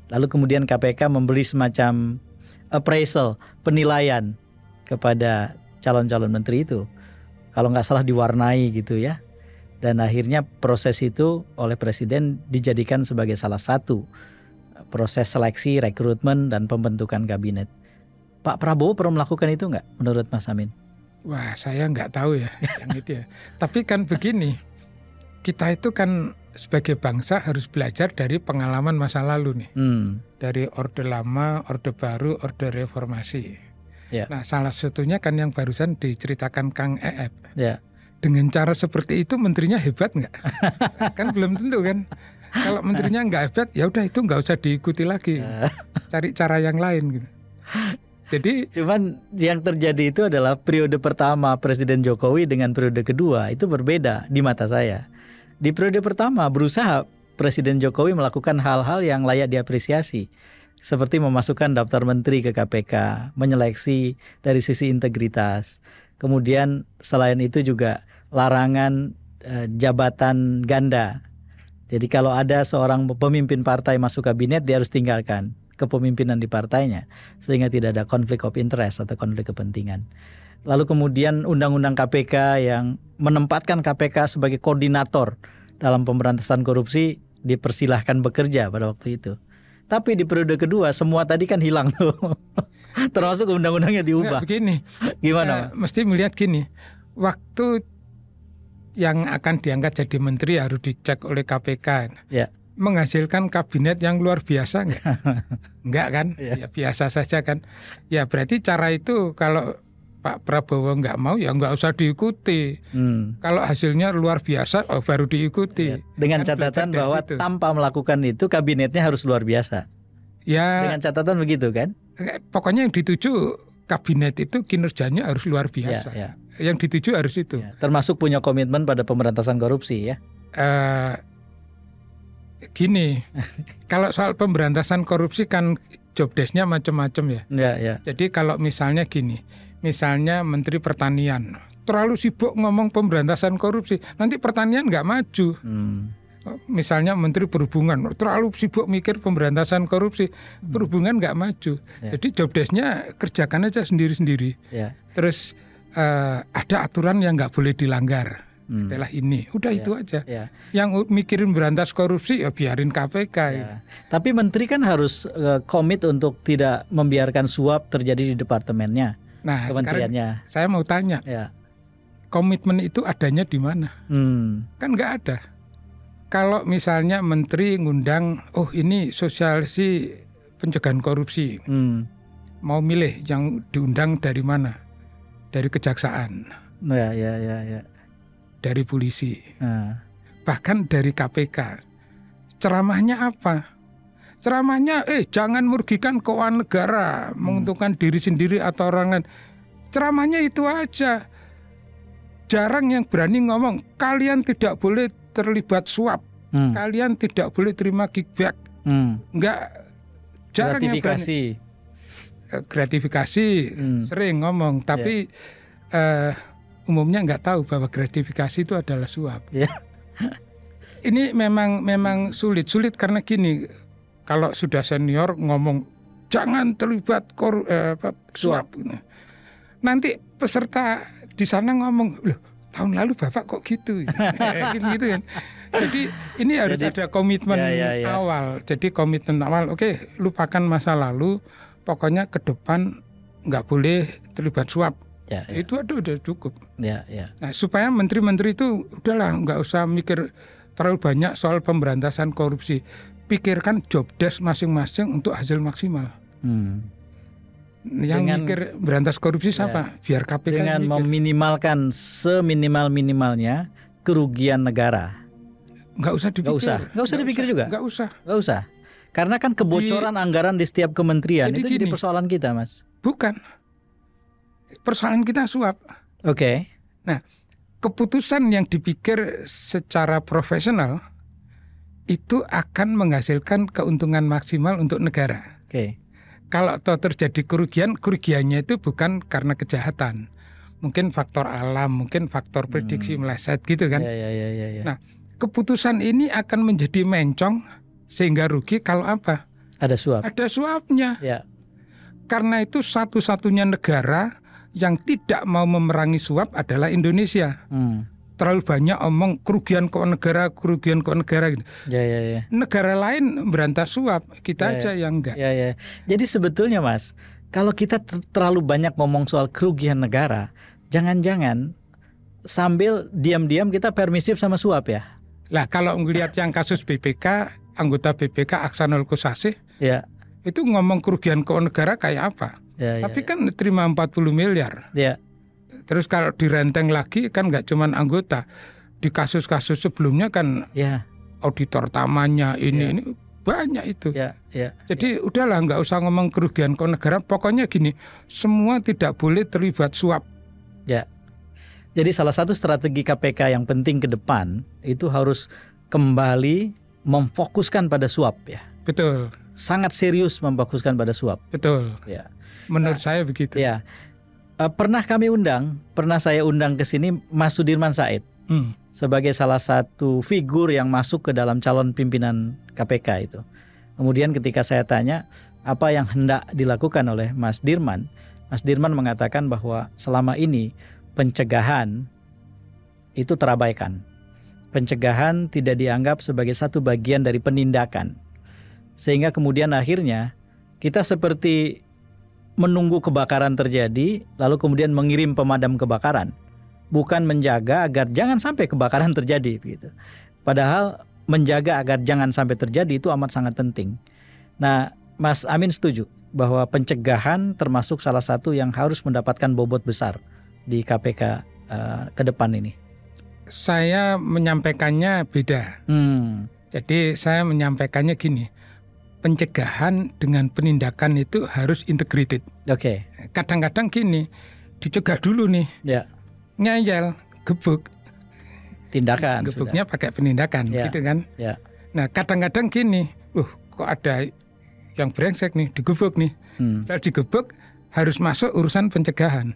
B: Lalu kemudian KPK memberi semacam appraisal, penilaian kepada calon-calon menteri itu. Kalau nggak salah diwarnai gitu ya. Dan akhirnya proses itu oleh Presiden dijadikan sebagai salah satu proses seleksi, rekrutmen, dan pembentukan kabinet. Pak Prabowo pernah melakukan itu nggak menurut Mas Amin?
A: Wah, saya nggak tahu ya yang itu ya. Tapi kan begini, kita itu kan sebagai bangsa harus belajar dari pengalaman masa lalu nih. Dari Orde Lama, Orde Baru, Orde Reformasi.
B: Ya.
A: Nah, salah satunya kan yang barusan diceritakan Kang EF.
B: Ya.
A: Dengan cara seperti itu menterinya hebat nggak? Kan belum tentu kan. Kalau menterinya nggak hebat, ya udah itu nggak usah diikuti lagi. Cari cara yang lain gitu. Jadi
B: cuman yang terjadi itu adalah periode pertama Presiden Jokowi dengan periode kedua itu berbeda di mata saya. Di periode pertama berusaha Presiden Jokowi melakukan hal-hal yang layak diapresiasi. Seperti memasukkan daftar menteri ke KPK, menyeleksi dari sisi integritas. Kemudian selain itu juga larangan jabatan ganda. Jadi kalau ada seorang pemimpin partai masuk kabinet, dia harus tinggalkan kepemimpinan di partainya sehingga tidak ada konflik of interest atau konflik kepentingan. Lalu kemudian undang-undang KPK yang menempatkan KPK sebagai koordinator dalam pemberantasan korupsi dipersilahkan bekerja pada waktu itu. Tapi di periode kedua semua tadi kan hilang tuh. Termasuk undang-undangnya diubah.
A: Begini.
B: Gimana?
A: Mesti melihat gini. Waktu yang akan diangkat jadi menteri harus dicek oleh KPK.
B: Ya.
A: Menghasilkan kabinet yang luar biasa enggak? Enggak kan? Ya biasa saja kan. Ya berarti cara itu kalau Pak Prabowo enggak mau ya enggak usah diikuti. Kalau hasilnya luar biasa baru diikuti.
B: Ya. Dengan kan catatan bahwa tanpa melakukan itu kabinetnya harus luar biasa. Ya. Dengan catatan begitu kan?
A: Pokoknya yang dituju kabinet itu kinerjanya harus luar biasa.
B: Ya.
A: Yang dituju harus itu.
B: Ya. Termasuk punya komitmen pada pemberantasan korupsi ya.
A: Gini, kalau soal pemberantasan korupsi kan job desk-nya macam-macam ya.
B: Ya.
A: Jadi kalau misalnya gini, misalnya Menteri Pertanian terlalu sibuk ngomong pemberantasan korupsi, nanti pertanian nggak maju. Misalnya Menteri Perhubungan terlalu sibuk mikir pemberantasan korupsi, perhubungan nggak maju. Jadi job desk-nya kerjakan aja sendiri-sendiri. Terus ada aturan yang nggak boleh dilanggar. Adalah ini, udah itu aja. Yang mikirin berantas korupsi ya biarin KPK.
B: Tapi menteri kan harus komit untuk tidak membiarkan suap terjadi di departemennya.
A: Nah sekarang saya mau tanya, komitmen itu adanya di mana? Kan nggak ada. Kalau misalnya menteri ngundang, oh ini sosialisasi pencegahan korupsi, mau milih yang diundang dari mana? Dari kejaksaan.
B: Ya.
A: Dari polisi, bahkan dari KPK. Ceramahnya apa? Ceramahnya jangan merugikan keuangan negara, menguntungkan diri sendiri atau orang lain. Ceramahnya itu aja. Jarang yang berani ngomong kalian tidak boleh terlibat suap, kalian tidak boleh terima kickback. Enggak, jarang yang berani. Gratifikasi sering ngomong, tapi umumnya nggak tahu bahwa gratifikasi itu adalah suap. Ini memang sulit karena gini, kalau sudah senior ngomong jangan terlibat suap. Nanti peserta di sana ngomong, loh tahun lalu Bapak kok gitu gitu kan. Jadi ini harus ada komitmen awal. Jadi komitmen awal, oke, lupakan masa lalu, pokoknya ke depan nggak boleh terlibat suap. Itu udah cukup.
B: Ya.
A: Nah, supaya menteri-menteri itu udahlah nggak usah mikir terlalu banyak soal pemberantasan korupsi. Pikirkan job desk masing-masing untuk hasil maksimal. Yang mikir berantas korupsi siapa? Biar KPK
B: dengan
A: mikir.
B: meminimalkan seminimal-minimalnya kerugian negara.
A: Nggak usah dipikir.
B: Nggak usah dipikir juga.
A: Nggak usah.
B: Karena kan kebocoran anggaran di setiap kementerian
A: Jadi
B: itu
A: gini,
B: jadi persoalan kita, Mas.
A: Bukan. Persoalan kita suap.
B: Oke.
A: Nah, keputusan yang dipikir secara profesional itu akan menghasilkan keuntungan maksimal untuk negara.
B: Oke.
A: Kalau toh terjadi kerugiannya itu bukan karena kejahatan. Mungkin faktor alam, mungkin faktor prediksi meleset gitu kan.
B: Ya.
A: Nah, keputusan ini akan menjadi mencong sehingga rugi kalau apa?
B: Ada suap.
A: Ada suapnya.
B: Ya.
A: Karena itu satu-satunya negara yang tidak mau memerangi suap adalah Indonesia. Terlalu banyak omong kerugian keuangan negara gitu.
B: Ya.
A: Negara lain berantas suap, kita aja yang enggak.
B: Ya. Jadi sebetulnya, Mas, kalau kita terlalu banyak ngomong soal kerugian negara, jangan-jangan sambil diam-diam kita permisif sama suap ya.
A: Lah kalau melihat yang kasus BPK, anggota BPK Aksanul Kossasih, itu ngomong kerugian keuangan negara kayak apa? Tapi kan terima 40 miliar. Terus kalau direnteng lagi kan nggak cuman anggota, di kasus-kasus sebelumnya kan auditor tamanya ini banyak itu. Jadi udahlah nggak usah ngomong kerugian keuangan negara. Pokoknya gini, semua tidak boleh terlibat suap.
B: Jadi salah satu strategi KPK yang penting ke depan itu harus kembali memfokuskan pada suap ya.
A: Betul.
B: Sangat serius memfokuskan pada suap.
A: Betul. Menurut saya begitu.
B: Pernah saya undang ke sini Mas Sudirman Said sebagai salah satu figur yang masuk ke dalam calon pimpinan KPK itu. Kemudian ketika saya tanya apa yang hendak dilakukan oleh Mas Dirman mengatakan bahwa selama ini pencegahan itu terabaikan. Pencegahan tidak dianggap sebagai satu bagian dari penindakan. Sehingga kemudian akhirnya kita seperti menunggu kebakaran terjadi, lalu kemudian mengirim pemadam kebakaran, bukan menjaga agar jangan sampai kebakaran terjadi, gitu. Padahal menjaga agar jangan sampai terjadi itu amat sangat penting. Nah, Mas Amin setuju bahwa pencegahan termasuk salah satu yang harus mendapatkan bobot besar di KPK ke depan ini.
A: Saya menyampaikannya beda. Jadi saya menyampaikannya gini. Pencegahan dengan penindakan itu harus integrated. Kadang-kadang gini, dicegah dulu nih, ngeyel, gebuk,
B: tindakan.
A: Gebuknya sudah pakai penindakan, gitu kan? Nah, kadang-kadang gini, kok ada yang brengsek nih, digebuk nih. Setelah digebuk harus masuk urusan pencegahan.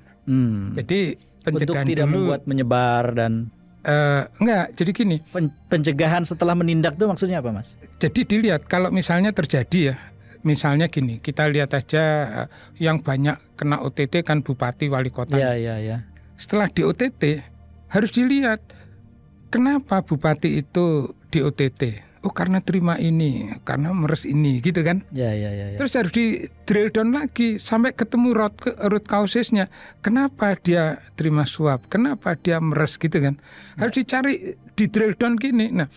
A: Jadi pencegahan
B: untuk tidak
A: dulu,
B: membuat menyebar dan
A: enggak, jadi gini.
B: Pencegahan setelah menindak itu maksudnya apa, Mas?
A: Jadi dilihat kalau misalnya terjadi ya, misalnya gini, kita lihat aja yang banyak kena OTT kan bupati, wali kota. Setelah di OTT harus dilihat kenapa bupati itu di OTT. Oh karena terima ini, karena meres ini, gitu kan? Terus harus di drill down lagi sampai ketemu root causesnya. Kenapa dia terima suap? Kenapa dia meres, gitu kan? Harus dicari di drill down gini. Nah,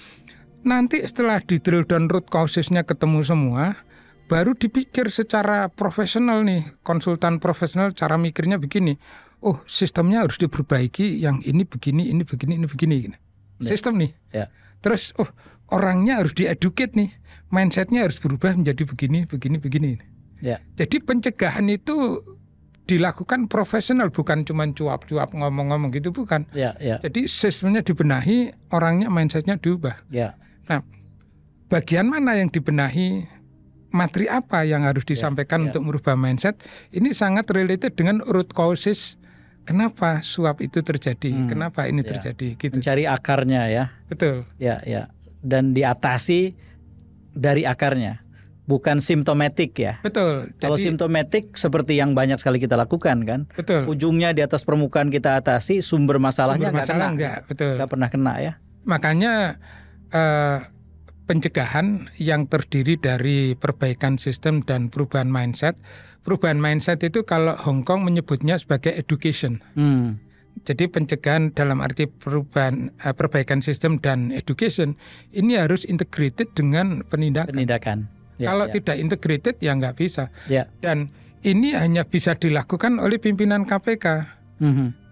A: nanti setelah di drill down root causesnya ketemu semua, baru dipikir secara profesional nih, konsultan profesional cara mikirnya begini. Oh sistemnya harus diperbaiki, yang ini begini, ini begini, ini begini. Sistem nih. Terus orangnya harus dieducate nih, mindsetnya harus berubah menjadi begini. Jadi pencegahan itu dilakukan profesional, bukan cuma cuap-cuap ngomong-ngomong gitu, bukan. Jadi sistemnya dibenahi, orangnya mindsetnya diubah. Nah, bagian mana yang dibenahi, materi apa yang harus disampaikan untuk merubah mindset, ini sangat related dengan root causes. Kenapa suap itu terjadi? Kenapa ini terjadi? Gitu.
B: Mencari akarnya ya.
A: Betul.
B: Dan diatasi dari akarnya, bukan simptomatik ya.
A: Betul.
B: Kalau simptomatik seperti yang banyak sekali kita lakukan kan.
A: Betul.
B: Ujungnya di atas permukaan kita atasi, sumber masalahnya nggak kena. Nggak pernah kena ya.
A: Makanya pencegahan yang terdiri dari perbaikan sistem dan perubahan mindset. Perubahan mindset itu kalau Hong Kong menyebutnya sebagai education. Jadi pencegahan dalam arti perbaikan sistem dan education ini harus integrated dengan penindakan.
B: Ya,
A: Kalau
B: ya.
A: tidak integrated ya nggak bisa.
B: Ya.
A: Dan ini hanya bisa dilakukan oleh pimpinan KPK.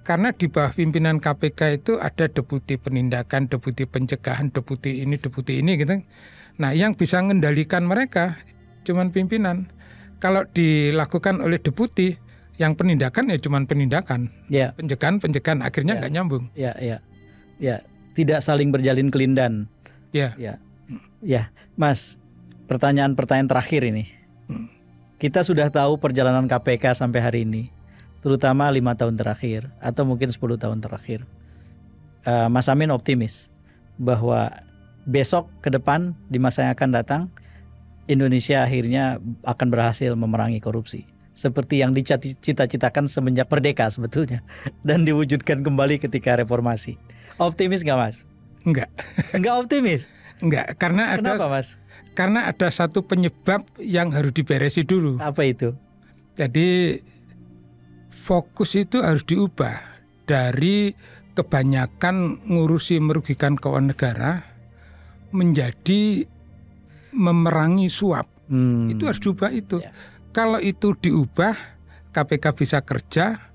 A: Karena di bawah pimpinan KPK itu ada deputi penindakan, deputi pencegahan, deputi ini gitu. Nah, yang bisa mengendalikan mereka cuman pimpinan. Kalau dilakukan oleh deputi, yang penindakan ya cuman penindakan.
B: Ya.
A: Pencegahan akhirnya nggak nyambung.
B: Ya, tidak saling berjalin kelindan.
A: Ya.
B: Mas, pertanyaan terakhir ini. Kita sudah tahu perjalanan KPK sampai hari ini, terutama 5 tahun terakhir atau mungkin 10 tahun terakhir. Mas Amin optimis bahwa besok ke depan di masa yang akan datang Indonesia akhirnya akan berhasil memerangi korupsi. Seperti yang dicita-citakan semenjak merdeka sebetulnya. Dan diwujudkan kembali ketika reformasi. Optimis gak Mas?
A: Enggak.
B: Enggak optimis?
A: Enggak,
B: Kenapa Mas?
A: Karena ada satu penyebab yang harus diberesi dulu.
B: Apa itu?
A: Jadi fokus itu harus diubah dari kebanyakan ngurusi merugikan keuangan negara menjadi memerangi suap. Itu harus diubah itu.
B: Ya.
A: Kalau itu diubah, KPK bisa kerja,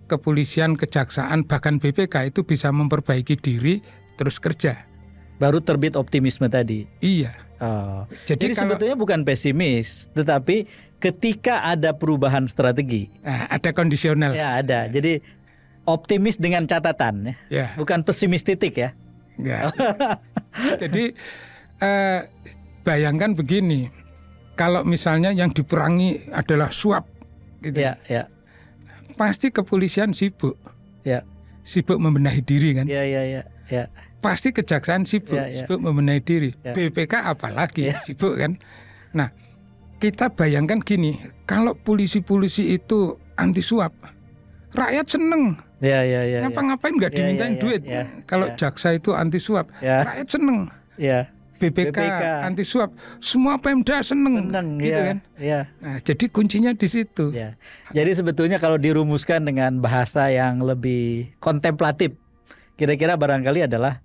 A: kepolisian, kejaksaan, bahkan BPK itu bisa memperbaiki diri terus kerja.
B: Baru terbit optimisme tadi.
A: Iya.
B: Oh.
A: Jadi
B: sebetulnya bukan pesimis, tetapi ketika ada perubahan strategi,
A: ada kondisional.
B: Ya ada. Jadi optimis dengan catatan,
A: ya.
B: Bukan pesimis titik ya.
A: Enggak. Jadi bayangkan begini. Kalau misalnya yang diperangi adalah suap, gitu,
B: ya.
A: Pasti kepolisian sibuk,
B: ya.
A: Sibuk membenahi diri kan,
B: ya.
A: Pasti kejaksaan sibuk, sibuk membenahi diri, BPK apalagi sibuk kan. Nah, kita bayangkan gini, kalau polisi-polisi itu anti suap, rakyat seneng, ngapa-ngapain nggak dimintain duit. Kalau jaksa itu anti suap, rakyat seneng. BPK anti suap, semua Pemda seneng gitu kan. Nah, jadi kuncinya di situ.
B: Jadi sebetulnya kalau dirumuskan dengan bahasa yang lebih kontemplatif, kira-kira barangkali adalah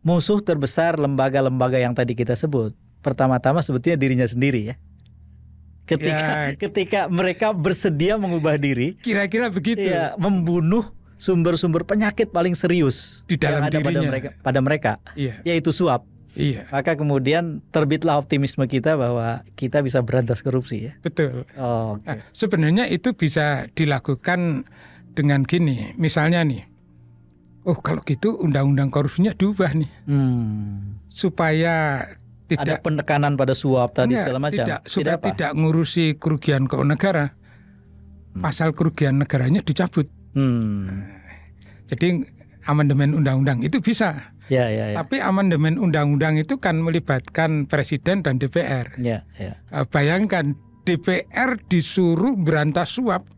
B: musuh terbesar lembaga-lembaga yang tadi kita sebut. Pertama-tama sebetulnya dirinya sendiri ya. Ketika mereka bersedia mengubah diri,
A: kira-kira begitu.
B: Membunuh sumber-sumber penyakit paling serius
A: di dalam
B: yang ada pada mereka, yaitu suap.
A: Iya.
B: Maka kemudian terbitlah optimisme kita bahwa kita bisa berantas korupsi ya.
A: Betul.
B: Okay.
A: Nah, sebenarnya itu bisa dilakukan dengan gini, misalnya nih, kalau gitu undang-undang korupsinya diubah nih, supaya tidak
B: ada penekanan pada suap tadi segala macam.
A: Supaya tidak ngurusi kerugian keuangan negara, pasal kerugian negaranya dicabut. Jadi amandemen undang-undang itu bisa. Tapi amandemen undang-undang itu kan melibatkan presiden dan DPR. Bayangkan DPR disuruh berantas suap.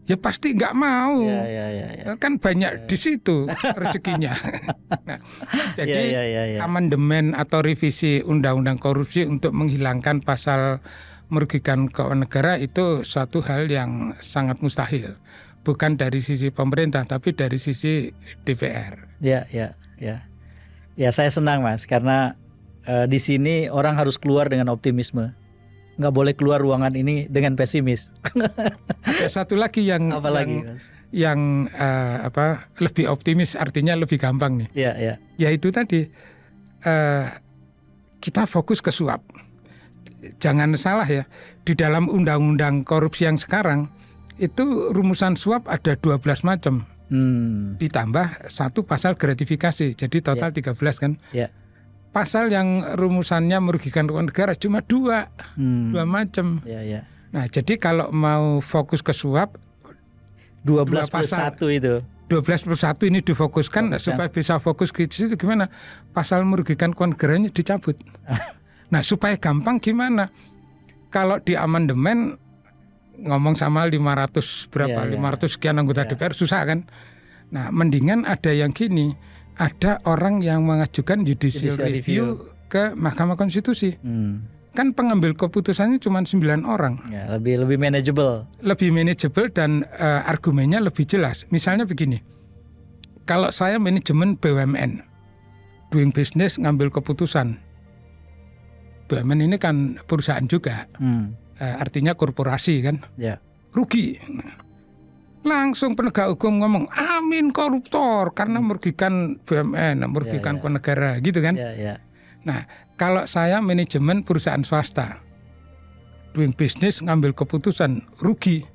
A: Ya pasti nggak mau. Kan banyak di situ rezekinya. Nah, jadi amandemen atau revisi undang-undang korupsi untuk menghilangkan pasal merugikan keuangan negara itu suatu hal yang sangat mustahil. Bukan dari sisi pemerintah, tapi dari sisi DPR.
B: Ya, saya senang Mas, karena di sini orang harus keluar dengan optimisme. Nggak boleh keluar ruangan ini dengan pesimis.
A: Ada satu lagi yang lebih optimis, artinya lebih gampang nih. Yaitu tadi kita fokus ke suap. Jangan salah ya, di dalam undang-undang korupsi yang sekarang itu rumusan suap ada 12 macam. Ditambah satu pasal gratifikasi, jadi total 13 kan. Pasal yang rumusannya merugikan keuangan negara cuma 2 macam. Nah, jadi kalau mau fokus ke suap
B: 12 plus 1 itu.
A: 12 plus 1 ini difokuskan supaya bisa fokus ke situ gimana? Pasal merugikan keuangan negaranya dicabut. Nah, supaya gampang gimana? Kalau di amandemen ngomong sama 500 berapa? 500 sekian anggota DPR susah kan? Nah, mendingan ada yang gini, ada orang yang mengajukan judicial review ke Mahkamah Konstitusi. Kan pengambil keputusannya cuma 9 orang.
B: Ya, lebih manageable.
A: Lebih manageable dan argumennya lebih jelas. Misalnya begini, kalau saya manajemen BUMN, doing business ngambil keputusan. BUMN ini kan perusahaan juga, artinya korporasi kan,
B: Ya.
A: rugi. Langsung penegak hukum ngomong, amin koruptor, karena merugikan BUMN, merugikan negara, gitu kan.
B: Ya.
A: Nah, kalau saya manajemen perusahaan swasta, doing business ngambil keputusan rugi,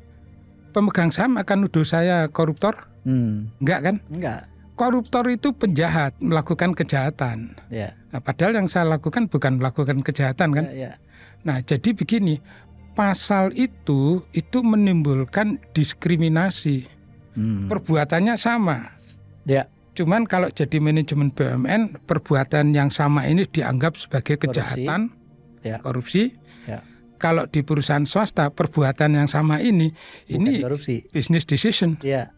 A: pemegang saham akan nuduh saya koruptor? Enggak kan?
B: Enggak.
A: Koruptor itu penjahat, melakukan kejahatan.
B: Ya.
A: Nah, padahal yang saya lakukan bukan melakukan kejahatan kan?
B: Ya.
A: Nah, jadi begini, pasal itu menimbulkan diskriminasi. Perbuatannya sama.
B: Ya.
A: Cuman kalau jadi manajemen BUMN, perbuatan yang sama ini dianggap sebagai kejahatan, korupsi.
B: Ya.
A: Kalau di perusahaan swasta, perbuatan yang sama ini
B: korupsi.
A: Business decision.
B: Ya.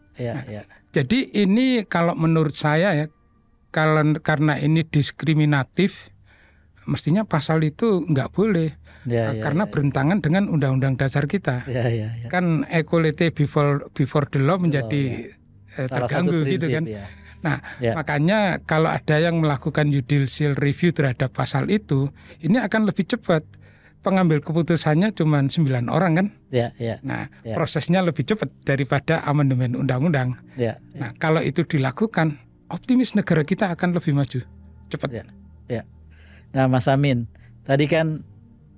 A: Jadi ini kalau menurut saya ya, karena ini diskriminatif, mestinya pasal itu nggak boleh. Karena berentangan dengan Undang-Undang Dasar kita. Kan equality before the law menjadi terganggu gitu kan. Nah, makanya kalau ada yang melakukan judicial review terhadap pasal itu, ini akan lebih cepat. Pengambil keputusannya cuma 9 orang kan. Nah, prosesnya lebih cepat daripada amandemen undang-undang. Nah, kalau itu dilakukan, optimis negara kita akan lebih maju, cepat.
B: Nah, Mas Amin, tadi kan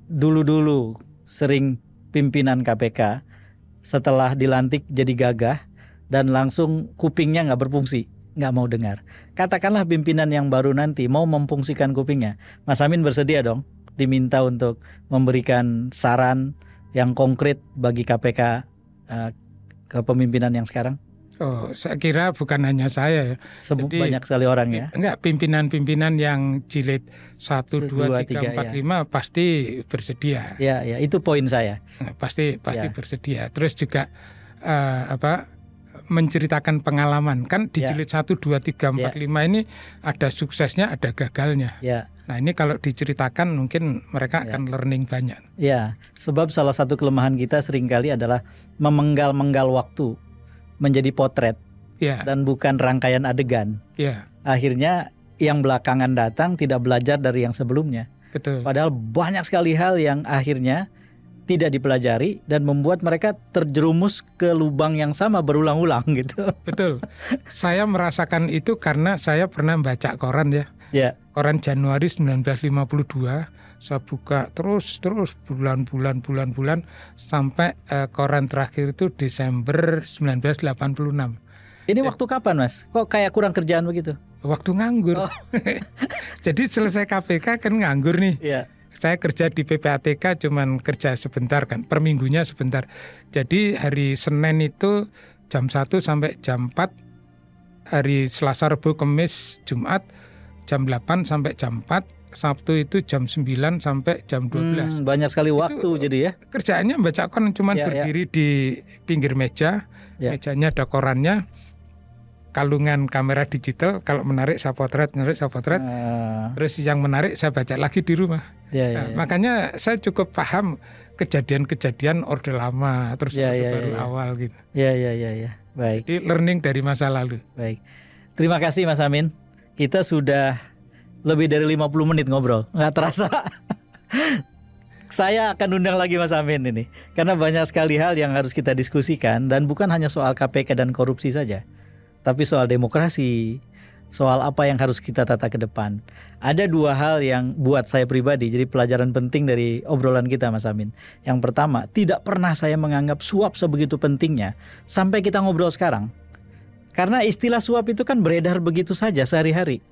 B: dulu sering pimpinan KPK setelah dilantik jadi gagah dan langsung kupingnya nggak berfungsi. Nggak mau dengar. Katakanlah pimpinan yang baru nanti mau memfungsikan kupingnya. Mas Amin bersedia dong diminta untuk memberikan saran yang konkret bagi KPK kepemimpinan yang sekarang?
A: Oh, saya kira bukan hanya saya ya. Jadi,
B: banyak sekali orang ya.
A: Enggak, pimpinan-pimpinan yang jilid 1, 2, 3, 4, 5 pasti bersedia.
B: Ya, itu poin saya.
A: Pasti bersedia. Terus juga menceritakan pengalaman. Kan di jilid 1, 2, 3, 4, 5 ini ada suksesnya, ada gagalnya. Nah, ini kalau diceritakan mungkin mereka akan learning banyak.
B: Ya, sebab salah satu kelemahan kita seringkali adalah memenggal-menggal waktu menjadi potret dan bukan rangkaian adegan. Akhirnya yang belakangan datang tidak belajar dari yang sebelumnya.
A: Betul.
B: Padahal banyak sekali hal yang akhirnya tidak dipelajari dan membuat mereka terjerumus ke lubang yang sama berulang-ulang gitu.
A: Betul. Saya merasakan itu karena saya pernah baca koran ya. Koran Januari 1952. Saya buka terus bulan-bulan sampai koran terakhir itu Desember 1986.
B: Ini waktu kapan, Mas? Kok kayak kurang kerjaan begitu?
A: Waktu nganggur. Jadi selesai KPK kan nganggur nih. Saya kerja di PPATK cuman kerja sebentar kan, per minggunya sebentar. Jadi hari Senin itu jam 1 sampai jam 4, hari Selasa, Rabu, Kamis, Jumat jam 8 sampai jam 4, Sabtu itu jam 9 sampai jam 12.
B: Banyak sekali waktu itu, jadi ya.
A: Kerjaannya baca koran, cuman berdiri di pinggir meja, mejanya ada korannya, kalungan kamera digital, kalau menarik saya potret, terus yang menarik saya baca lagi di rumah. Makanya saya cukup paham kejadian-kejadian Orde Lama, terus Orde Baru awal gitu. Baik. Jadi learning dari masa lalu.
B: Baik. Terima kasih Mas Amin. Kita sudah lebih dari 50 menit ngobrol, nggak terasa. Saya akan undang lagi Mas Amin ini, karena banyak sekali hal yang harus kita diskusikan, dan bukan hanya soal KPK dan korupsi saja, tapi soal demokrasi, soal apa yang harus kita tata ke depan. Ada 2 hal yang buat saya pribadi jadi pelajaran penting dari obrolan kita Mas Amin. Yang pertama, tidak pernah saya menganggap suap sebegitu pentingnya sampai kita ngobrol sekarang. Karena istilah suap itu kan beredar begitu saja sehari-hari.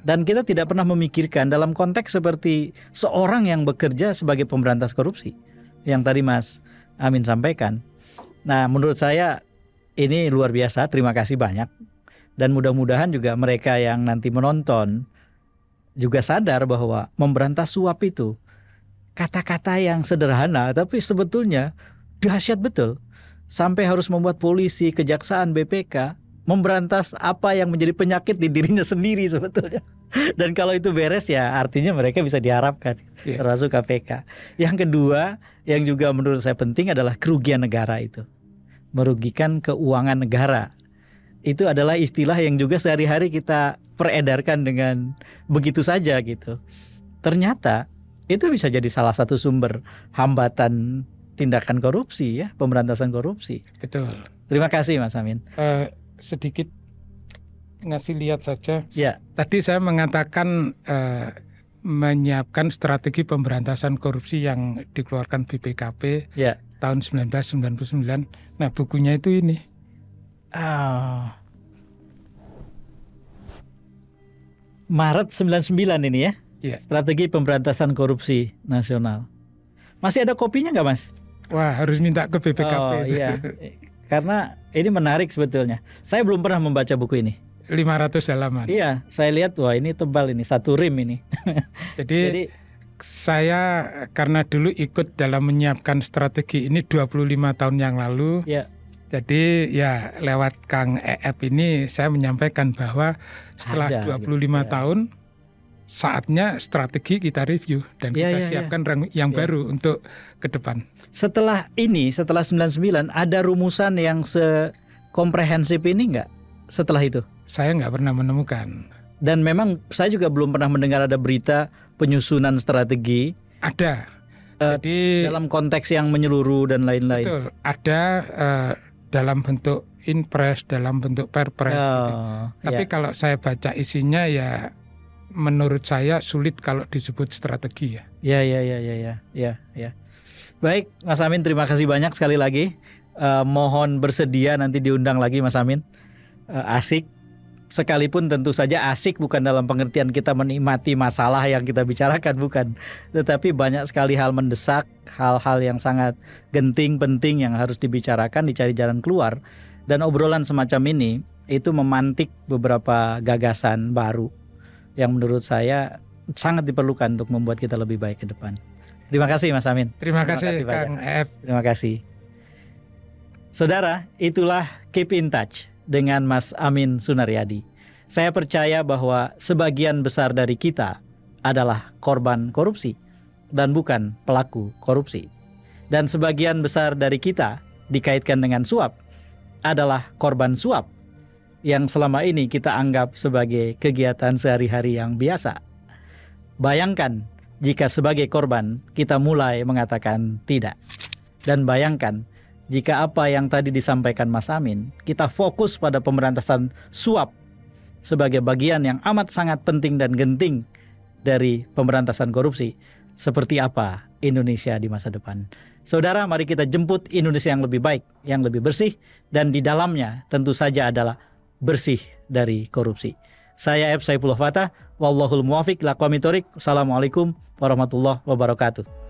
B: Dan kita tidak pernah memikirkan dalam konteks seperti seorang yang bekerja sebagai pemberantas korupsi yang tadi Mas Amin sampaikan. Nah, menurut saya ini luar biasa. Terima kasih banyak. Dan mudah-mudahan juga mereka yang nanti menonton juga sadar bahwa memberantas suap itu kata-kata yang sederhana, tapi sebetulnya dahsyat betul. Sampai harus membuat polisi, kejaksaan, BPK memberantas apa yang menjadi penyakit di dirinya sendiri sebetulnya. Dan kalau itu beres ya artinya mereka bisa diharapkan, termasuk KPK. Yang kedua yang juga menurut saya penting adalah kerugian negara itu. Merugikan keuangan negara. Itu adalah istilah yang juga sehari-hari kita peredarkan dengan begitu saja gitu. Ternyata itu bisa jadi salah satu sumber hambatan tindakan korupsi ya, pemberantasan korupsi.
A: Betul.
B: Terima kasih Mas Amin.
A: Sedikit ngasih lihat saja.
B: Ya.
A: Tadi saya mengatakan menyiapkan strategi pemberantasan korupsi yang dikeluarkan BPKP tahun 1999. Nah, bukunya itu ini.
B: Maret 99 ini ya. Strategi pemberantasan korupsi nasional. Masih ada kopinya nggak Mas?
A: Wah, harus minta ke BPKP.
B: Iya. Karena ini menarik sebetulnya. Saya belum pernah membaca buku ini.
A: 500 halaman.
B: Iya, saya lihat wah ini tebal ini, 1 rim ini.
A: Jadi saya karena dulu ikut dalam menyiapkan strategi ini 25 tahun yang lalu.
B: Ya.
A: Jadi ya lewat Kang EF ini saya menyampaikan bahwa setelah 25 tahun saatnya strategi kita review dan kita siapkan yang baru untuk ke depan.
B: Setelah 99 ada rumusan yang sekomprehensif ini enggak setelah itu?
A: Saya nggak pernah menemukan.
B: Dan memang saya juga belum pernah mendengar ada berita penyusunan strategi.
A: Ada. Jadi
B: dalam konteks yang menyeluruh dan lain-lain.
A: Betul. Ada dalam bentuk inpres, dalam bentuk perpres. Gitu. Tapi kalau saya baca isinya ya menurut saya sulit kalau disebut strategi ya.
B: Ya. Baik, Mas Amin, terima kasih banyak sekali lagi. Mohon bersedia nanti diundang lagi Mas Amin. Asik. Sekalipun tentu saja asik bukan dalam pengertian kita menikmati masalah yang kita bicarakan, bukan. Tetapi banyak sekali hal mendesak, hal-hal yang sangat genting, penting yang harus dibicarakan, dicari jalan keluar. Dan obrolan semacam ini itu memantik beberapa gagasan baru yang menurut saya sangat diperlukan untuk membuat kita lebih baik ke depan. Terima kasih Mas Amin.
A: Terima kasih Kang EF.
B: Terima kasih. Saudara, itulah Keep in Touch dengan Mas Amin Sunaryadi. Saya percaya bahwa sebagian besar dari kita adalah korban korupsi dan bukan pelaku korupsi. Dan sebagian besar dari kita dikaitkan dengan suap adalah korban suap yang selama ini kita anggap sebagai kegiatan sehari-hari yang biasa. Bayangkan jika sebagai korban kita mulai mengatakan tidak. Dan bayangkan jika apa yang tadi disampaikan Mas Amin, kita fokus pada pemberantasan suap sebagai bagian yang amat sangat penting dan genting dari pemberantasan korupsi. Seperti apa Indonesia di masa depan? Saudara, mari kita jemput Indonesia yang lebih baik, yang lebih bersih, dan di dalamnya tentu saja adalah bersih dari korupsi. Saya F. Saifullah Fatah, wallahul muwafiq ila aqwamit thoriq. Assalamualaikum warahmatullahi wabarakatuh.